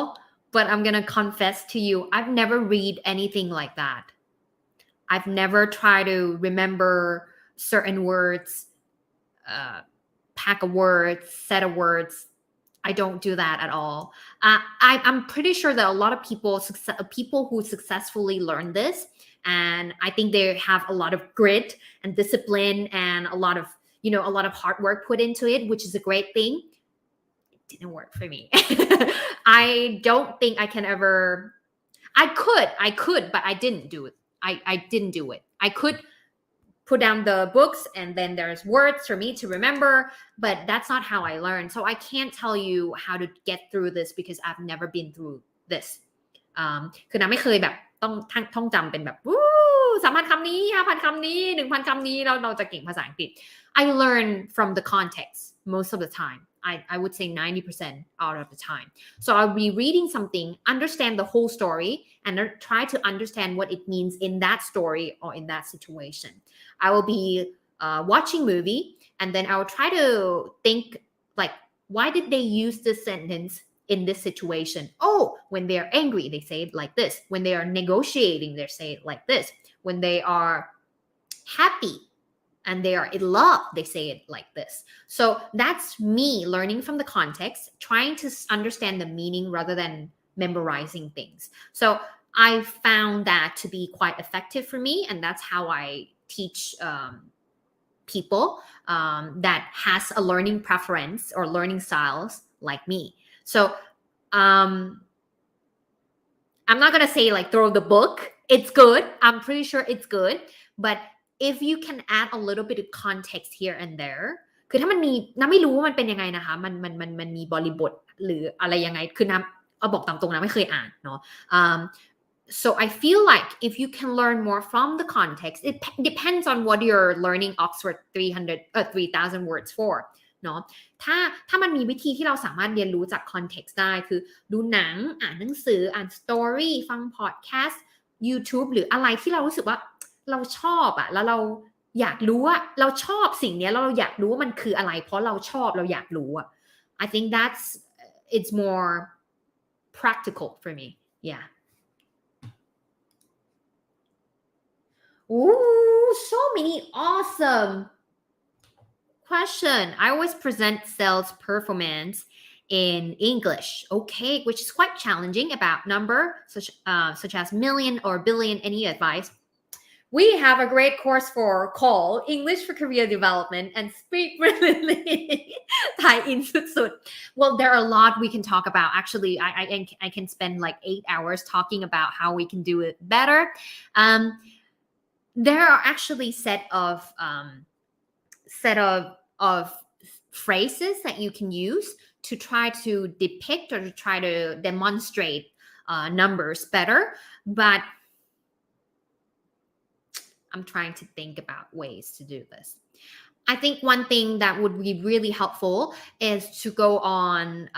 [SPEAKER 1] but I'm gonna confess to you I've never read anything like that I've never tried to remember certain words, pack of words, set of words. I don't do that at all. I'm pretty sure that a lot of people who successfully learn this, and I think they have a lot of grit and discipline and a lot of hard work put into it, which is a great thing. It didn't work for me. I don't think I can ever. I could, but I didn't do it. I didn't do it. I could put down the books and then there's words for me to remember, but that's not how I learn. So I can't tell you how to get through this because I've never been through this. คือน้าไม่เคยแบบต้องท่องจำเป็นแบบ3,000 คำนี้ 5,000 คำนี้ 1,000 คำนี้เราจะเก่งภาษาอังกฤษ I learn from the context most of the time. I would say 90% out of the time. So I'll be reading something, understand the whole story, and try to understand what it means in that story or in that situation. I will be watching movie, and then I will try to think like, why did they use this sentence in this situation? Oh, when they are angry, they say it like this. When they are negotiating, they say it like this. When they are happy, and they are in love, they say it like this. So that's me learning from the context, trying to understand the meaning rather than memorizing things. So I found that to be quite effective for me, and that's how I teach people that has a learning preference or learning styles like me. So I'm not gonna say like throw the book. It's good. I'm pretty sure it's good, but if you can add a little bit of context here and there คือถ้ามันมีน้าไม่รู้ว่ามันเป็นยังไงนะคะมันมีบริบทหรืออะไรยังไงคือน้าเอาบอกตามตรงนะไม่เคยอ่านเนาะso I feel like if you can learn more from the context it depends on what you're learning Oxford 3,000 words for เนาะถ้ามันมีวิธีที่เราสามารถเรียนรู้จาก context ได้คือดูหนังอ่านหนังสืออ่าน story ฟัง podcast YouTube หรืออะไรที่เรารู้สึกว่าเราชอบอะแล้วเราอยากรู้ว่าเราชอบสิ่งนี้แล้วเราอยากรู้ว่ามันคืออะไรเพราะเราชอบเราอยากรู้อะ I think it's more practical for me yeah Ooh so many awesome question. I always present sales performance in English, okay, which is quite challenging about number such as million or billion. Any advice? We have a great course for call English for Career Development and speak brilliantly. Thai in suit. Well, there are a lot we can talk about. Actually, I can spend like 8 hours talking about how we can do it better. There are actually set of phrases that you can use to try to depict or to try to demonstrate numbers better, but I'm trying to think about ways to do this. I think one thing that would be really helpful is to go on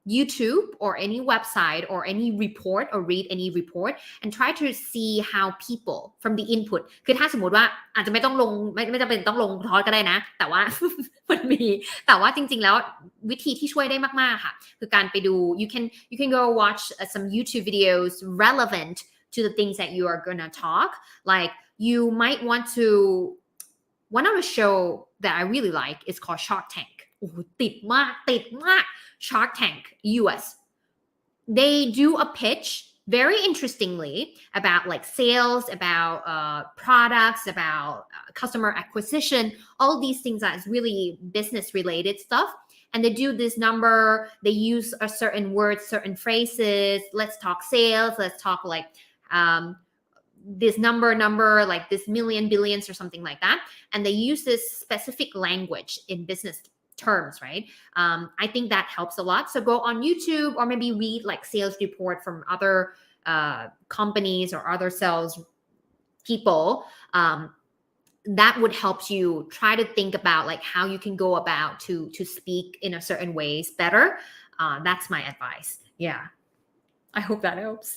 [SPEAKER 1] YouTube or any website or any report or read any report and try to see how people from the input คือถ้าสมมติว่าอาจจะไม่ต้องลงไม่จำเป็นต้องลงทอดก็ได้นะแต่ว่า มันมีแต่ว่าจริงๆแล้ววิธีที่ช่วยได้มากๆค่ะคือการไปดู you can go watch some YouTube videos relevant to the things that you are gonna talk. Like you might want to one of the show that I really like is called Shark Tank. โอ้โหติดมาก Shark Tank US. They do a pitch very interestingly about like sales, about products, about customer acquisition, all these things that is really business related stuff. And they do this number, they use a certain words, certain phrases. Let's talk sales, let's talk like this number like this million billions or something like that, and they use this specific language in business terms, right? I think that helps a lot. So go on YouTube or maybe read like sales report from other companies or other sales people. That would help you try to think about like how you can go about to speak in a certain ways better. That's my advice. Yeah, I hope that helps.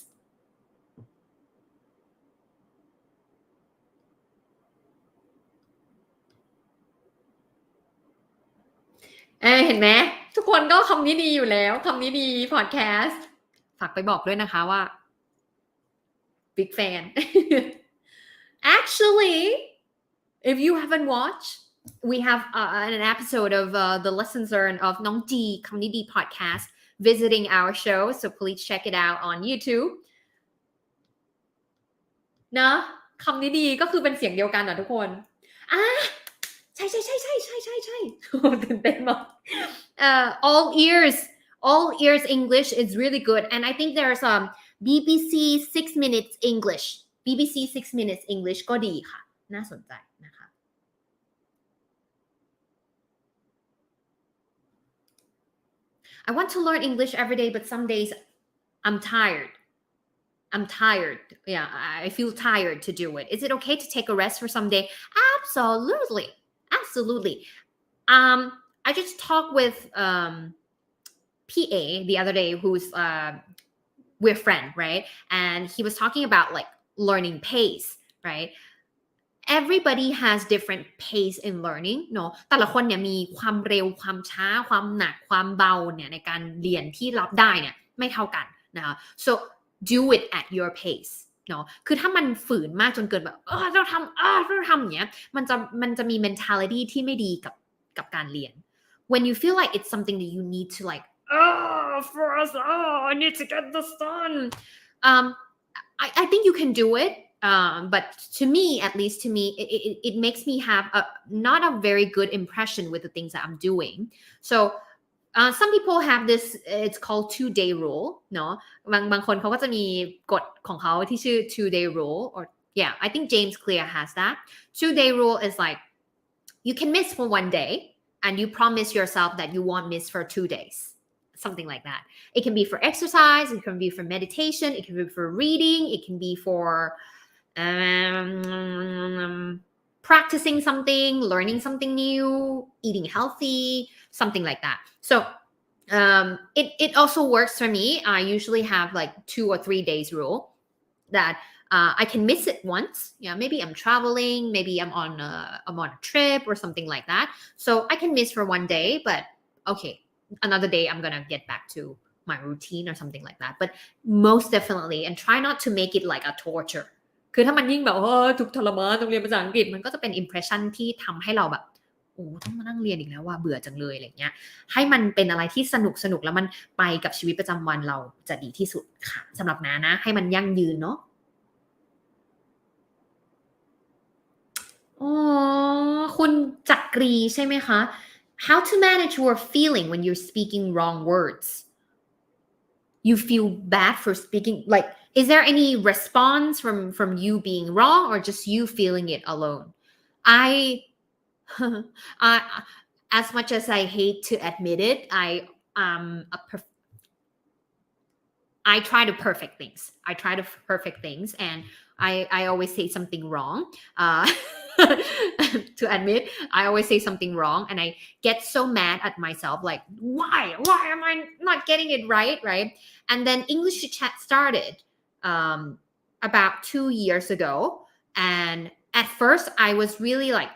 [SPEAKER 1] เห็นไหมทุกคนก็คำนี้ดีอยู่แล้วคำนี้ดีพอดแคสต์ฝากไปบอกด้วยนะคะว่า big fan actually if you haven't watched we have an episode of the lessons learned of น้องจีคำนี้ดี podcast visiting our show so please check it out on YouTube นะคำนี้ดีก็คือเป็นเสียงเดียวกันทุกคนใช่ตื่นเต้นมากall ears English is really good and I think there's BBC 6 minutes English ก็ดีค่ะน่าสนใจนะคะ I want to learn English every day but some days I'm tired. Yeah, I feel tired to do it. Is it okay to take a rest for some day? Absolutely. I just talked with PA the other day who's we're friend, right? And he was talking about like learning pace, right? Everybody has different pace in learning เนาะแต่ละคนเนี่ยมีความเร็วความช้าความหนักความเบาเนี่ยในการเรียนที่รับได้เนี่ยไม่เท่ากันนะคะ so do it at your pace เนาะคือถ้ามันฝืนมากจนเกินแบบเราทำอย่างเงี้ยมันจะมี mentality ที่ไม่ดีกับการเรียน when you feel like it's something that you need to like first I need to get this done I think you can do it but to me at least to me it makes me have not a very good impression with the things that I'm doing so some people have this it's called 2-day rule เนาะบางคนเขาก็จะมีกฎของเขาที่ชื่อ 2-day rule or yeah I think James Clear has that 2-day rule is like you can miss for 1 day and you promise yourself that you won't miss for 2 days something like that it can be for exercise it can be for meditation it can be for reading it can be for practicing something learning something new eating healthy something like that so it also works for me I usually have like 2 or 3 days rule that I can miss it once yeah maybe I'm traveling maybe I'm on a trip or something like that so I can miss for 1 day but okay another day I'm gonna get back to my routine or something like that but most definitely and try not to make it like a torture คือถ้ามันยิ่งแบบทุกทรมานต้องเรียนภาษาอังกฤษมันก็จะเป็น impression ที่ทำให้เราแบบ โอ้ต้องมานั่งเรียนอีกแล้วว่าเบื่อจังเลยอะไรเงี้ยให้มันเป็นอะไรที่สนุกแล้วมันไปกับชีวิตประจำวันเราจะดีที่สุดค่ะสำหรับนะให้มันยั่งยืนเนาะอ๋อคุณจักรีใช่ไหมคะ How to manage your feeling when you're speaking wrong words you feel bad for speaking like is there any response from you being wrong or just you feeling it alone I I as much as I hate to admit it I try to perfect things. I try to perfect things, and I always say something wrong. To admit, I always say something wrong, and I get so mad at myself. Like, why am I not getting it right? Right? And then English Chitchat started about 2 years ago, and at first I was really like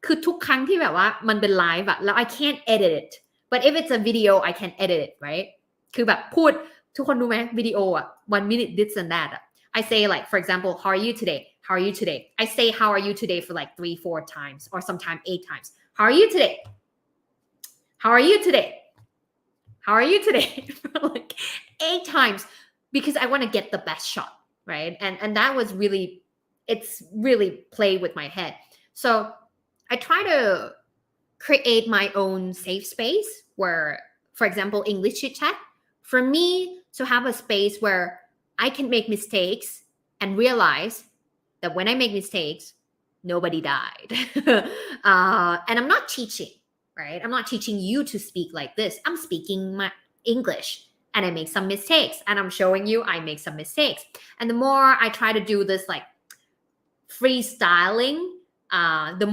[SPEAKER 1] คือทุกครั้งที่แบบว่ามันเป็นไลฟ์อะแล้ว I can't edit it but if it's a video I can edit it right คือแบบพูดทุกคนรู้ไหมวิดีโออะ 1 minute this and that อะ I say like for example how are you today how are you today I say how are you today for like 3-4 times or sometimes 8 times how are you today how are you today how are you today for like 8 times because I want to get the best shot right and that was really it's really played with my head so I try to create my own safe space where, for example, English Chit Chat, for me to have a space where I can make mistakes and realize that when I make mistakes, nobody died. And I'm not teaching, right? I'm not teaching you to speak like this. I'm speaking my English and I make some mistakes and I'm showing you I make some mistakes. And the more I try to do this like freestyling, the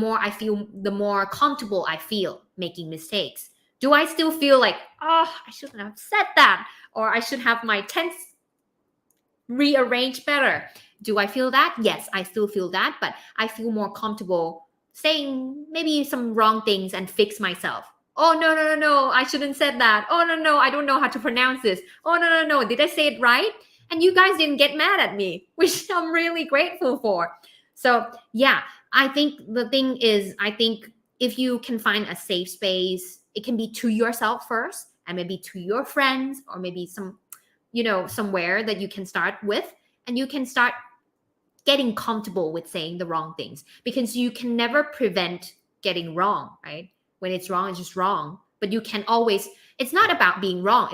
[SPEAKER 1] more comfortable I feel making mistakes. Do I still feel like, oh, I shouldn't have said that, or I should have my tense rearranged better? Do I feel that? Yes, I still feel that, but I feel more comfortable saying maybe some wrong things and fix myself. Oh, no, I shouldn't said that. Oh, no, I don't know how to pronounce this. Oh, no, did I say it right? And you guys didn't get mad at me, which I'm really grateful for. So yeah, I think the thing is, I think if you can find a safe space, it can be to yourself first and maybe to your friends or maybe some, somewhere that you can start with and you can start getting comfortable with saying the wrong things because you can never prevent getting wrong, right? When it's wrong, it's just wrong. But you can always, it's not about being wrong.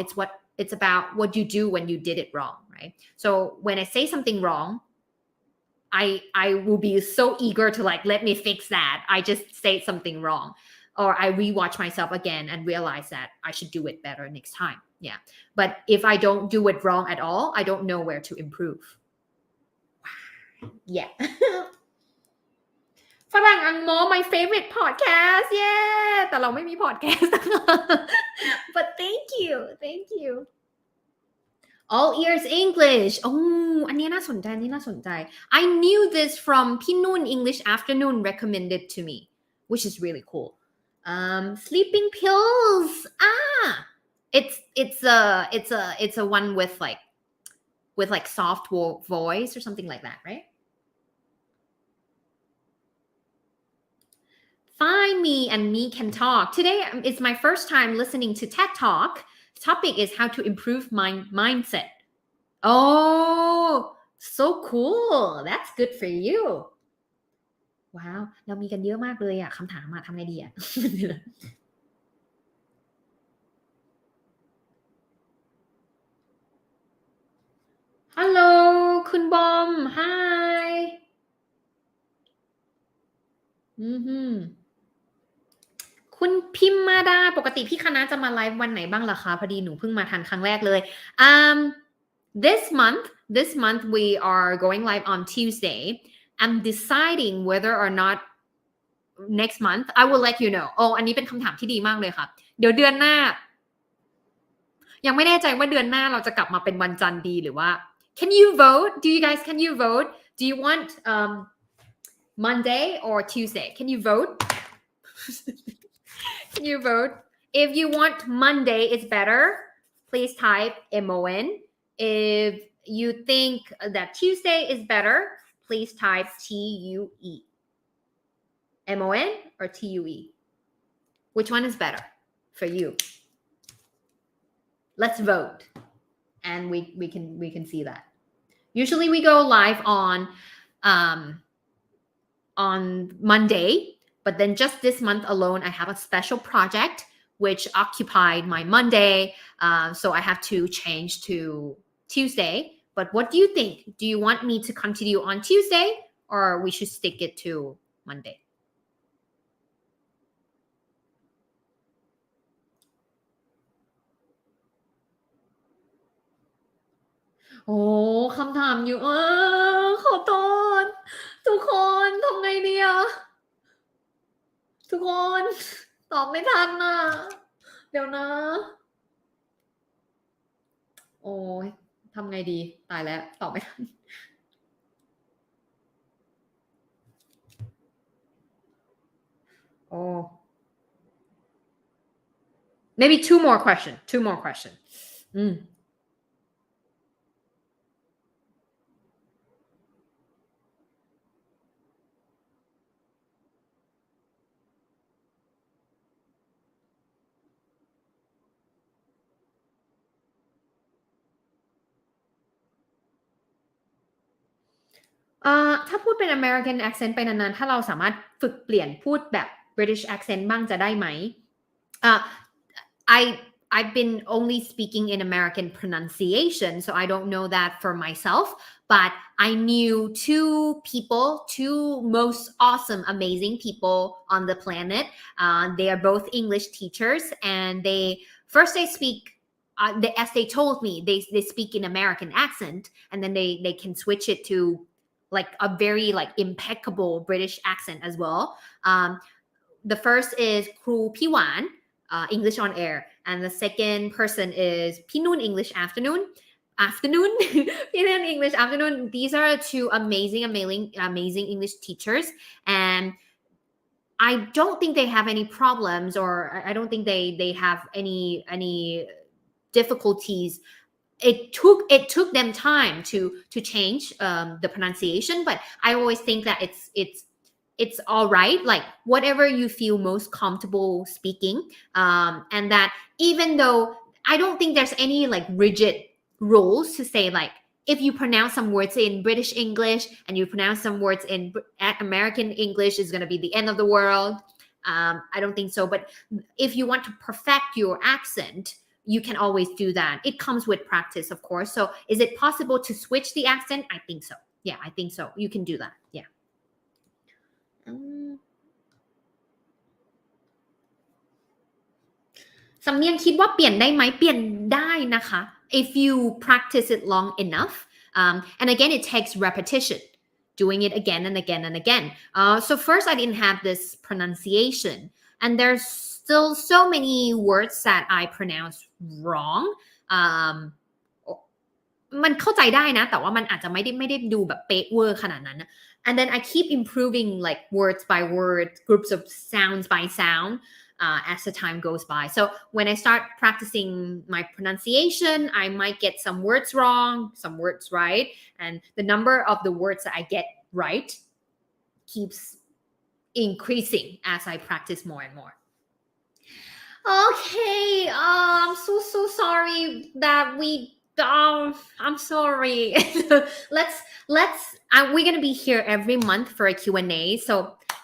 [SPEAKER 1] It's about what you do when you did it wrong, right? So when I say something wrong, I will be so eager to like, let me fix that. I just say something wrong. Or I rewatch myself again and realize that I should do it better next time. Yeah. But if I don't do it wrong at all, I don't know where to improve. Yeah. ฝรั่งอังโม my favorite podcast yeah แต่เราไม่มี podcast but thank you all ears English โอ้อันนี้น่าสนใจI knew this from พี่นุ่น English Afternoon recommended to me which is really cool sleeping pills it's a one with like soft voice or something like that right Find me and me can talk. Today is my first time listening to TED Talk. The topic is how to improve my mindset. Oh, so cool. That's good for you. Wow. เรามีกันเยอะมากเลยอะคำถามมาทำไงดีอะ Hello คุณบอม Hi คุณพิมมาดาปกติพี่คณะจะมาไลฟ์วันไหนบ้างล่ะคะพอดีหนูเพิ่งมาทันครั้งแรกเลยthis month we are going live on Tuesday I'm deciding whether or not next month I will let you know อันนี้เป็นคำถามที่ดีมากเลยค่ะเดี๋ยวเดือนหน้ายังไม่แน่ใจว่าเดือนหน้าเราจะกลับมาเป็นวันจันทร์ดีหรือว่า can you vote do you guys can you vote do you want Monday or Tuesday can you vote Can you vote? If you want Monday is better, please type MON. If you think that Tuesday is better, please type TUE. MON or TUE? Which one is better for you? Let's vote, and we can see that. Usually we go live on Monday, but then just this month alone, I have a special project which occupied my Monday, so I have to change to Tuesday. But what do you think? Do you want me to continue on Tuesday, or we should stick it to Monday? Oh, คำถามอยู่ขอโทษทุกคนทำไงดีอะทุกคนตอบไม่ทันน่ะเดี๋ยวนะโอ้ยทำไงดีตายแล้วตอบไม่ทันOh, maybe two more questions. Mm. ถ้าพูดเป็น American accent ไปนานๆถ้าเราสามารถฝึกเปลี่ยนพูดแบบ British accent บ้างจะได้ไหมI've been only speaking in American pronunciation, so I don't know that for myself, but I knew two most awesome, amazing people on the planet. They are both English teachers, and they speak, as they told me, they speak in American accent, and then they can switch it to like a very like impeccable British accent as well. The first is Kru Piwan, English on air, and the second person is Pinun English afternoon. Pinun English afternoon. These are two amazing English teachers, and I don't think they have any problems, or I don't think they have any difficulties. It took them time to change the pronunciation, but I always think that it's all right, like whatever you feel most comfortable speaking, and that even though I don't think there's any like rigid rules to say like if you pronounce some words in British English and you pronounce some words in American English is going to be the end of the world. I don't think so, but if you want to perfect your accent, you can always do that. It comes with practice, of course. So is it possible to switch the accent? I think so. Yeah, I think so. You can do that. Yeah. สำเนียงคิดว่าเปลี่ยนได้ไหมเปลี่ยนได้นะคะ if you practice it long enough, and again it takes repetition, doing it again and again and again. So first I didn't have this pronunciation, and there's still so many words that I pronounce wrong. มันเข้าใจได้นะแต่ว่ามันอาจจะไม่ได้ดูแบบเป๊ะเวอร์ขนาดนั้น and then I keep improving like words by word, groups of sounds by sound, as the time goes by. So when I start practicing my pronunciation, I might get some words wrong, some words right, and the number of the words that I get right keeps increasing as I practice more and more. Okay, I'm so sorry that I'm sorry. We're going to be here every month for a Q&A. So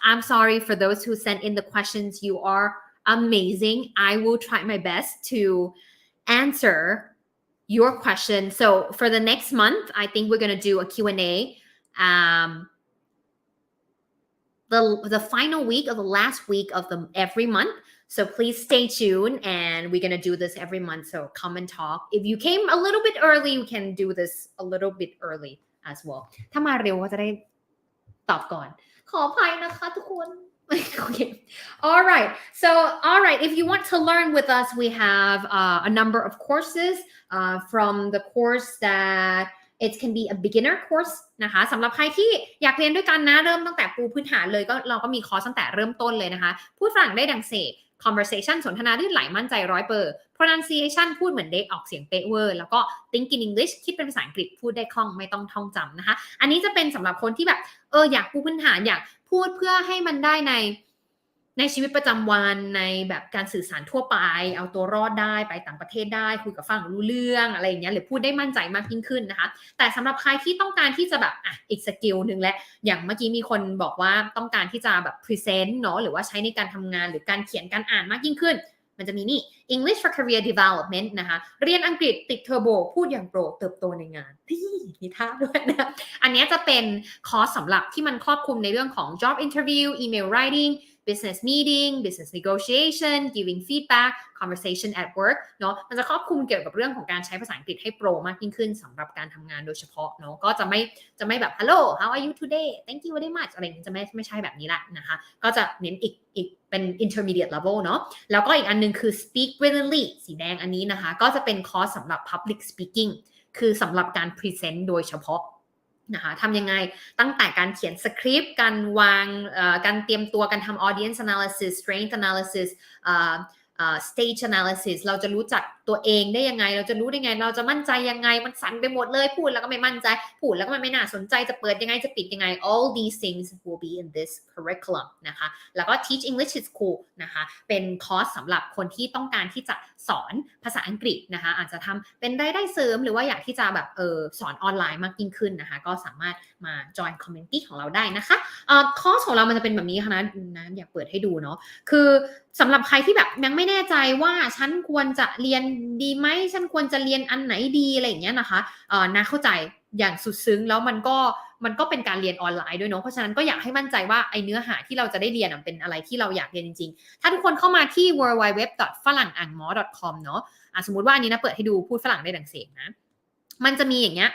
[SPEAKER 1] I'm sorry for those who sent in the questions. You are amazing. I will try my best to answer your question. So for the next month, I think we're going to do a Q&A. The final week of the last week of every month. So please stay tuned, and we're going to do this every month. So come and talk. If you came a little bit early, you can do this a little bit early as well. ถ้ามาเร็วก็จะได้ตอบก่อนขออภัยนะคะทุกคน Okay. All right. If you want to learn with us, we have a number of courses from the course that it can be a beginner course นะคะสำหรับใครที่อยากเรียนด้วยกันนะเริ่มตั้งแต่ปูพื้นฐานเลยก็เราก็มีคอร์สตั้งแต่เริ่มต้นเลยนะคะพูดฝรั่งได้ดังเสก conversation สนทนาลื่นไหลมั่นใจ100% pronunciation พูดเหมือนได้ออกเสียงเป๊ะเวอร์แล้วก็ think in English คิดเป็นภาษาอังกฤษพูดได้คล่องไม่ต้องท่องจำนะคะอันนี้จะเป็นสำหรับคนที่แบบอยากปูพื้นฐานอยาก พูดเพื่อให้มันได้ในชีวิตประจำวันในแบบการสื่อสารทั่วไปเอาตัวรอดได้ไปต่างประเทศได้คุยกับฝรั่งรู้เรื่องอะไรอย่างเงี้ยหรือพูดได้มั่นใจมากยิ่งขึ้นนะคะแต่สำหรับใครที่ต้องการที่จะแบบอีกสกิลนึงและอย่างเมื่อกี้มีคนบอกว่าต้องการที่จะแบบพรีเซนต์เนาะหรือว่าใช้ในการทำงานหรือการเขียนการอ่านมากยิ่งขึ้นมันจะมีนี่ English for Career Development นะคะเรียนอังกฤษติดเทอร์โบพูดอย่างโปรเติบโตในงานมีท่าด้วยนะอันนี้จะเป็นคอร์สสำหรับที่มันครอบคลุมในเรื่องของ job interview email writing business meeting business negotiation giving feedback conversation at work เนาะมันจะครอบคลุมเกี่ยวกับเรื่องของการใช้ภาษาอังกฤษให้โปรมากยิ่งขึ้นสำหรับการทำงานโดยเฉพาะเนาะก็จะไม่แบบ hello how are you today thank you very much อะไรอย่างนี้จะไม่ใช่แบบนี้ละนะคะก็จะเน้นอีกเป็น intermediate level เนาะแล้วก็อีกอันนึงคือ speak brilliantly สีแดงอันนี้นะคะก็จะเป็นคอร์สสำหรับ public speaking คือสำหรับการ present โดยเฉพาะนะคะทำยังไงตั้งแต่การเขียนสคริปต์การวางการเตรียมตัวการทำ audience analysis strength analysis stage analysis เราจะรู้จักตัวเองได้ยังไงเราจะรู้ได้ไงเราจะมั่นใจยังไงมันสั่นไปหมดเลยพูดแล้วก็ไม่มั่นใจพูดแล้วก็มันไม่น่าสนใจจะเปิดยังไงจะปิดยังไง all these things will be in this curriculum นะคะแล้วก็ teach English is cool นะคะเป็นคอร์สสำหรับคนที่ต้องการที่จะสอนภาษาอังกฤษนะคะอาจจะทำเป็นรายได้เสริมหรือว่าอยากที่จะแบบสอนออนไลน์มากยิ่งขึ้นนะคะก็สามารถมา join community ของเราได้นะคะคอร์สของเรามันจะเป็นแบบนี้ค่ะนะอยากเปิดให้ดูเนาะคือสำหรับใครที่แบบยังไม่แน่ใจว่าฉันควรจะเรียนดีไหมฉันควรจะเรียนอันไหนดีอะไรอย่างเงี้ยนะคะน่าเข้าใจอย่างสุดซึ้งแล้วมันก็เป็นการเรียนออนไลน์ด้วยเนาะเพราะฉะนั้นก็อยากให้มั่นใจว่าไอเนื้อหาที่เราจะได้เรียนเป็นอะไรที่เราอยากเรียนจริงๆถ้าทุกคนเข้ามาที่ www.farangangmo.com เนาะสมมุติว่าอันนี้นะเปิดให้ดูพูดฝรั่งได้ดังเสกนะมันจะมีอย่างเงี้ย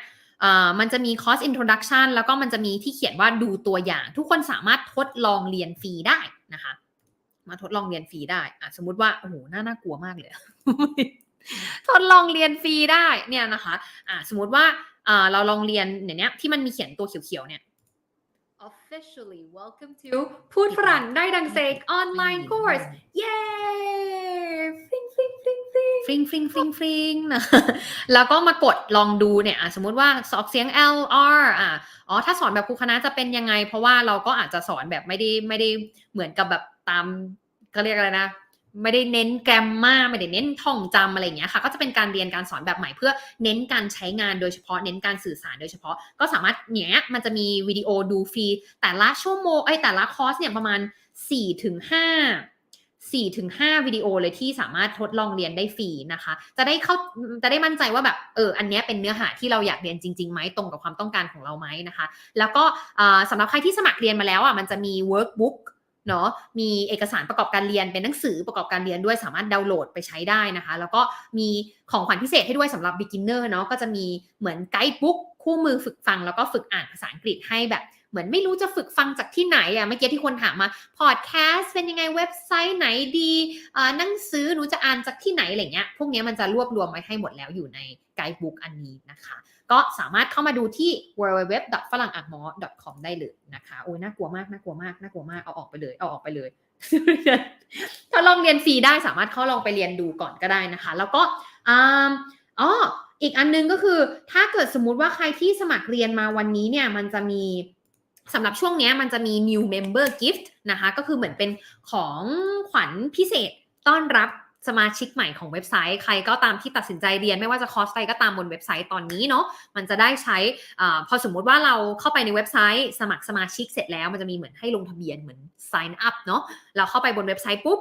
[SPEAKER 1] มันจะมีคอร์ส introduction แล้วก็มันจะมีที่เขียนว่าดูตัวอย่างทุกคนสามารถทดลองเรียนฟรีได้นะคะมาทดลองเรียนฟรีได้สมมุติว่าโอ้โหน่ากลัวมากเลย ทดลองเรียนฟรีได้เนี่ยนะคะสมมุติว่าเราลองเรียนเนี้ยที่มันมีเขียนตัวเขียวๆเนี่ย officially welcome to พูดฝรั่งได้ดังเสก online course เย้ฟริงฟริงฟริงฟริงฟริงฟริงฟริงฟริงนะแล้วก็มากดลองดูเนี่ยสมมุติว่าออกเสียง L R ถ้าสอนแบบครูคณะจะเป็นยังไงเพราะว่าเราก็อาจจะสอนแบบไม่ได้เหมือนกับแบบตามเขาเรียกอะไรนะไม่ได้เน้นแกรมมาไม่ได้เน้นท่องจำอะไรอย่างเงี้ยค่ะก็จะเป็นการเรียนการสอนแบบใหม่เพื่อเน้นการใช้งานโดยเฉพาะเน้นการสื่อสารโดยเฉพาะก็สามารถเนี้ยมันจะมีวิดีโอดูฟรีแต่ละชั่วโมงแต่ละคอร์สเนี่ยประมาณ4-5วิดีโอเลยที่สามารถทดลองเรียนได้ฟรีนะคะจะได้มั่นใจว่าแบบอันนี้เป็นเนื้อหาที่เราอยากเรียนจริงๆไหมตรงกับความต้องการของเราไหมนะคะแล้วก็สำหรับใครที่สมัครเรียนมาแล้วมันจะมี workbookเนาะมีเอกสารประกอบการเรียนเป็นหนังสือประกอบการเรียนด้วยสามารถดาวน์โหลดไปใช้ได้นะคะแล้วก็มีของขวัญพิเศษให้ด้วยสำหรับ beginner เนาะก็จะมีเหมือนไกด์บุ๊กคู่มือฝึกฟังแล้วก็ฝึกอ่านภาษาอังกฤษให้แบบเหมือนไม่รู้จะฝึกฟังจากที่ไหนเมื่อกี้ที่คนถามมาพอดแคสต์เป็นยังไงเว็บไซต์ไหนดีหนังสือหนูจะอ่านจากที่ไหนอะไรเงี้ยพวกนี้มันจะรวบรวมไว้ให้หมดแล้วอยู่ในไกด์บุ๊กอันนี้นะคะก็สามารถเข้ามาดูที่ www.farangangmo.com ได้เลยนะคะโอ้ยน่ากลัวมากเอาออกไปเลย ถ้าลองเรียนฟรีได้สามารถเข้าลองไปเรียนดูก่อนก็ได้นะคะแล้วก็อีกอันนึงก็คือถ้าเกิดสมมุติว่าใครที่สมัครเรียนมาวันนี้เนี่ยมันจะมีสำหรับช่วงนี้มันจะมี new member gift นะคะก็คือเหมือนเป็นของขวัญพิเศษต้อนรับสมาชิกใหม่ของเว็บไซต์ใครก็ตามที่ตัดสินใจเรียนไม่ว่าจะคอร์สใดก็ตามบนเว็บไซต์ตอนนี้เนาะมันจะได้ใช้พอสมมุติว่าเราเข้าไปในเว็บไซต์สมัครสมาชิกเสร็จแล้วมันจะมีเหมือนให้ลงทะเบียนเหมือน sign up เนาะเราเข้าไปบนเว็บไซต์ปุ๊บ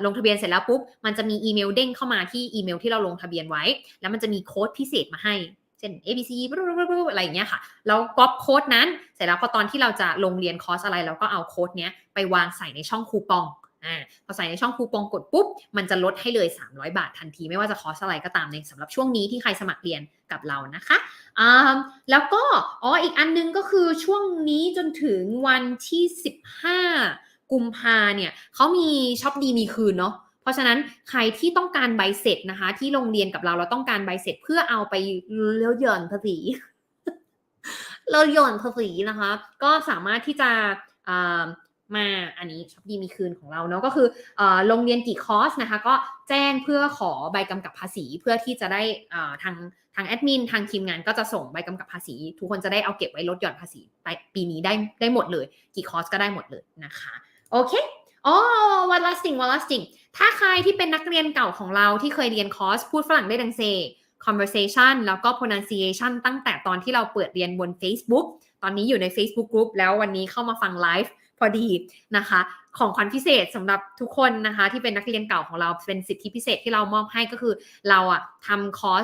[SPEAKER 1] ลงทะเบียนเสร็จแล้วปุ๊บมันจะมีอีเมลเด้งเข้ามาที่อีเมลที่เราลงทะเบียนไว้แล้วมันจะมีโค้ดพิเศษมาให้เช่น ABC อะไรอย่างเงี้ยค่ะเราก๊อปโค้ดนั้นเสร็จแล้วพอตอนที่เราจะลงเรียนคอร์สอะไรเราก็เอาโค้ดเนี้ยไปวางใส่ในช่องคูปองพอใส่ในช่องคูปองกดปุ๊บมันจะลดให้เลย300 บาททันทีไม่ว่าจะคอร์สอะไรก็ตามในสำหรับช่วงนี้ที่ใครสมัครเรียนกับเรานะคะแล้วก็อีกอันนึงก็คือช่วงนี้จนถึงวันที่15กุมภาเนี่ยเขามีช็อปดีมีคืนเนาะเพราะฉะนั้นใครที่ต้องการใบเสร็จนะคะที่โรงเรียนกับเราต้องการใบเสร็จเพื่อเอาไปลดหย่อนภาษี ลดหย่อนภาษีนะคะก็สามารถที่จะมาอันนี้ช็อปดีมีคืนของเราเนาะก็คือลงเรียนกี่คอร์สนะคะก็แจ้งเพื่อขอใบกำกับภาษีเพื่อที่จะได้ท ทางแอดมินทางทีมงานก็จะส่งใบกำกับภาษีทุกคนจะได้เอาเก็บไว้ลดหย่อนภาษีไปปีนี้ได้หมดเลยกี่คอร์สก็ได้หมดเลยนะคะโอเคone last thing ถ้าใครที่เป็นนักเรียนเก่าของเราที่เคยเรียนคอร์สพูดฝรั่งได้ดังเซ conversation แล้วก็ pronunciation ตั้งแต่ตอนที่เราเปิดเรียนบน Facebook ตอนนี้อยู่ใน Facebook Group แล้ววันนี้เข้ามาฟังไลฟ์พอดีนะคะของขวัญพิเศษสำหรับทุกคนนะคะที่เป็นนักเรียนเก่าของเราเป็นสิทธิพิเศษที่เรามอบให้ก็คือเราทำคอร์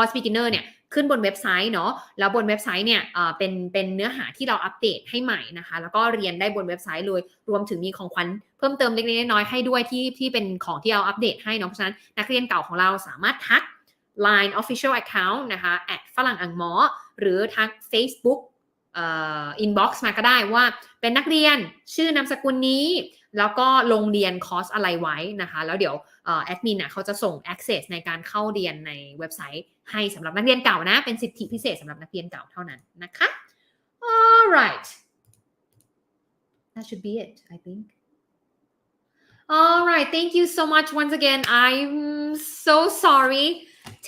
[SPEAKER 1] ส beginner เนี่ยขึ้นบนเว็บไซต์เนาะแล้วบนเว็บไซต์เนี่ยเป็นเนื้อหาที่เราอัปเดตให้ใหม่นะคะแล้วก็เรียนได้บนเว็บไซต์เลยรวมถึงมีของขวัญเพิ่มเติมเล็กๆน้อยๆให้ด้วยที่เป็นของที่เราอัปเดตให้เนาะเพราะฉะนั้นนักเรียนเก่าของเราสามารถทัก Line Official Account นะคะฝรั่งอังหมอหรือทัก Facebook inbox มาก็ได้ว่าเป็นนักเรียนชื่อนามสกุลนี้แล้วก็ลงเรียนคอร์สอะไรไว้นะคะแล้วเดี๋ยวแอดมินเขาจะส่ง access ในการเข้าเรียนในเว็บไซต์ให้สำหรับนักเรียนเก่านะเป็นสิทธิพิเศษสำหรับนักเรียนเก่าเท่านั้นนะคะ alright that should be it I think alright thank you so much once again I'm so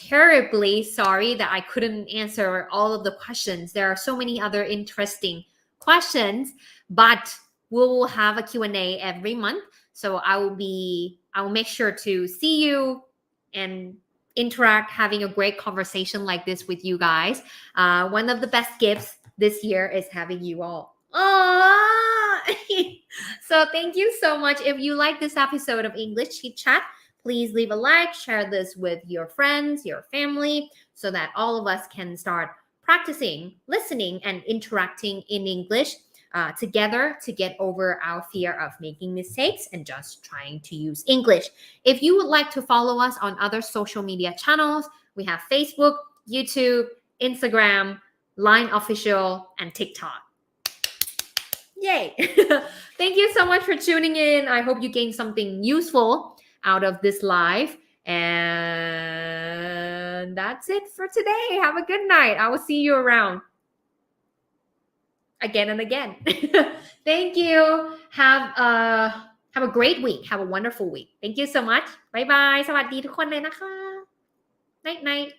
[SPEAKER 1] terribly sorry that I couldn't answer all of the questions. There are so many other interesting questions, but we will have a Q&A every month. So I will make sure to see you and interact, having a great conversation like this with you guys. One of the best gifts this year is having you all. So thank you so much. If you like this episode of English Chitchat, please leave a like, share this with your friends, your family, so that all of us can start practicing, listening, and interacting in English together to get over our fear of making mistakes and just trying to use English. If you would like to follow us on other social media channels, we have Facebook, YouTube, Instagram, Line Official, and TikTok. Yay! Thank you so much for tuning in. I hope you gained something useful out of this live. And that's it for today. Have a good night. I will see you around again and again. Thank you. Have a great week. Have a wonderful week. Thank you so much. Bye bye. สวัสดีทุกคนเลยนะคะ Night night.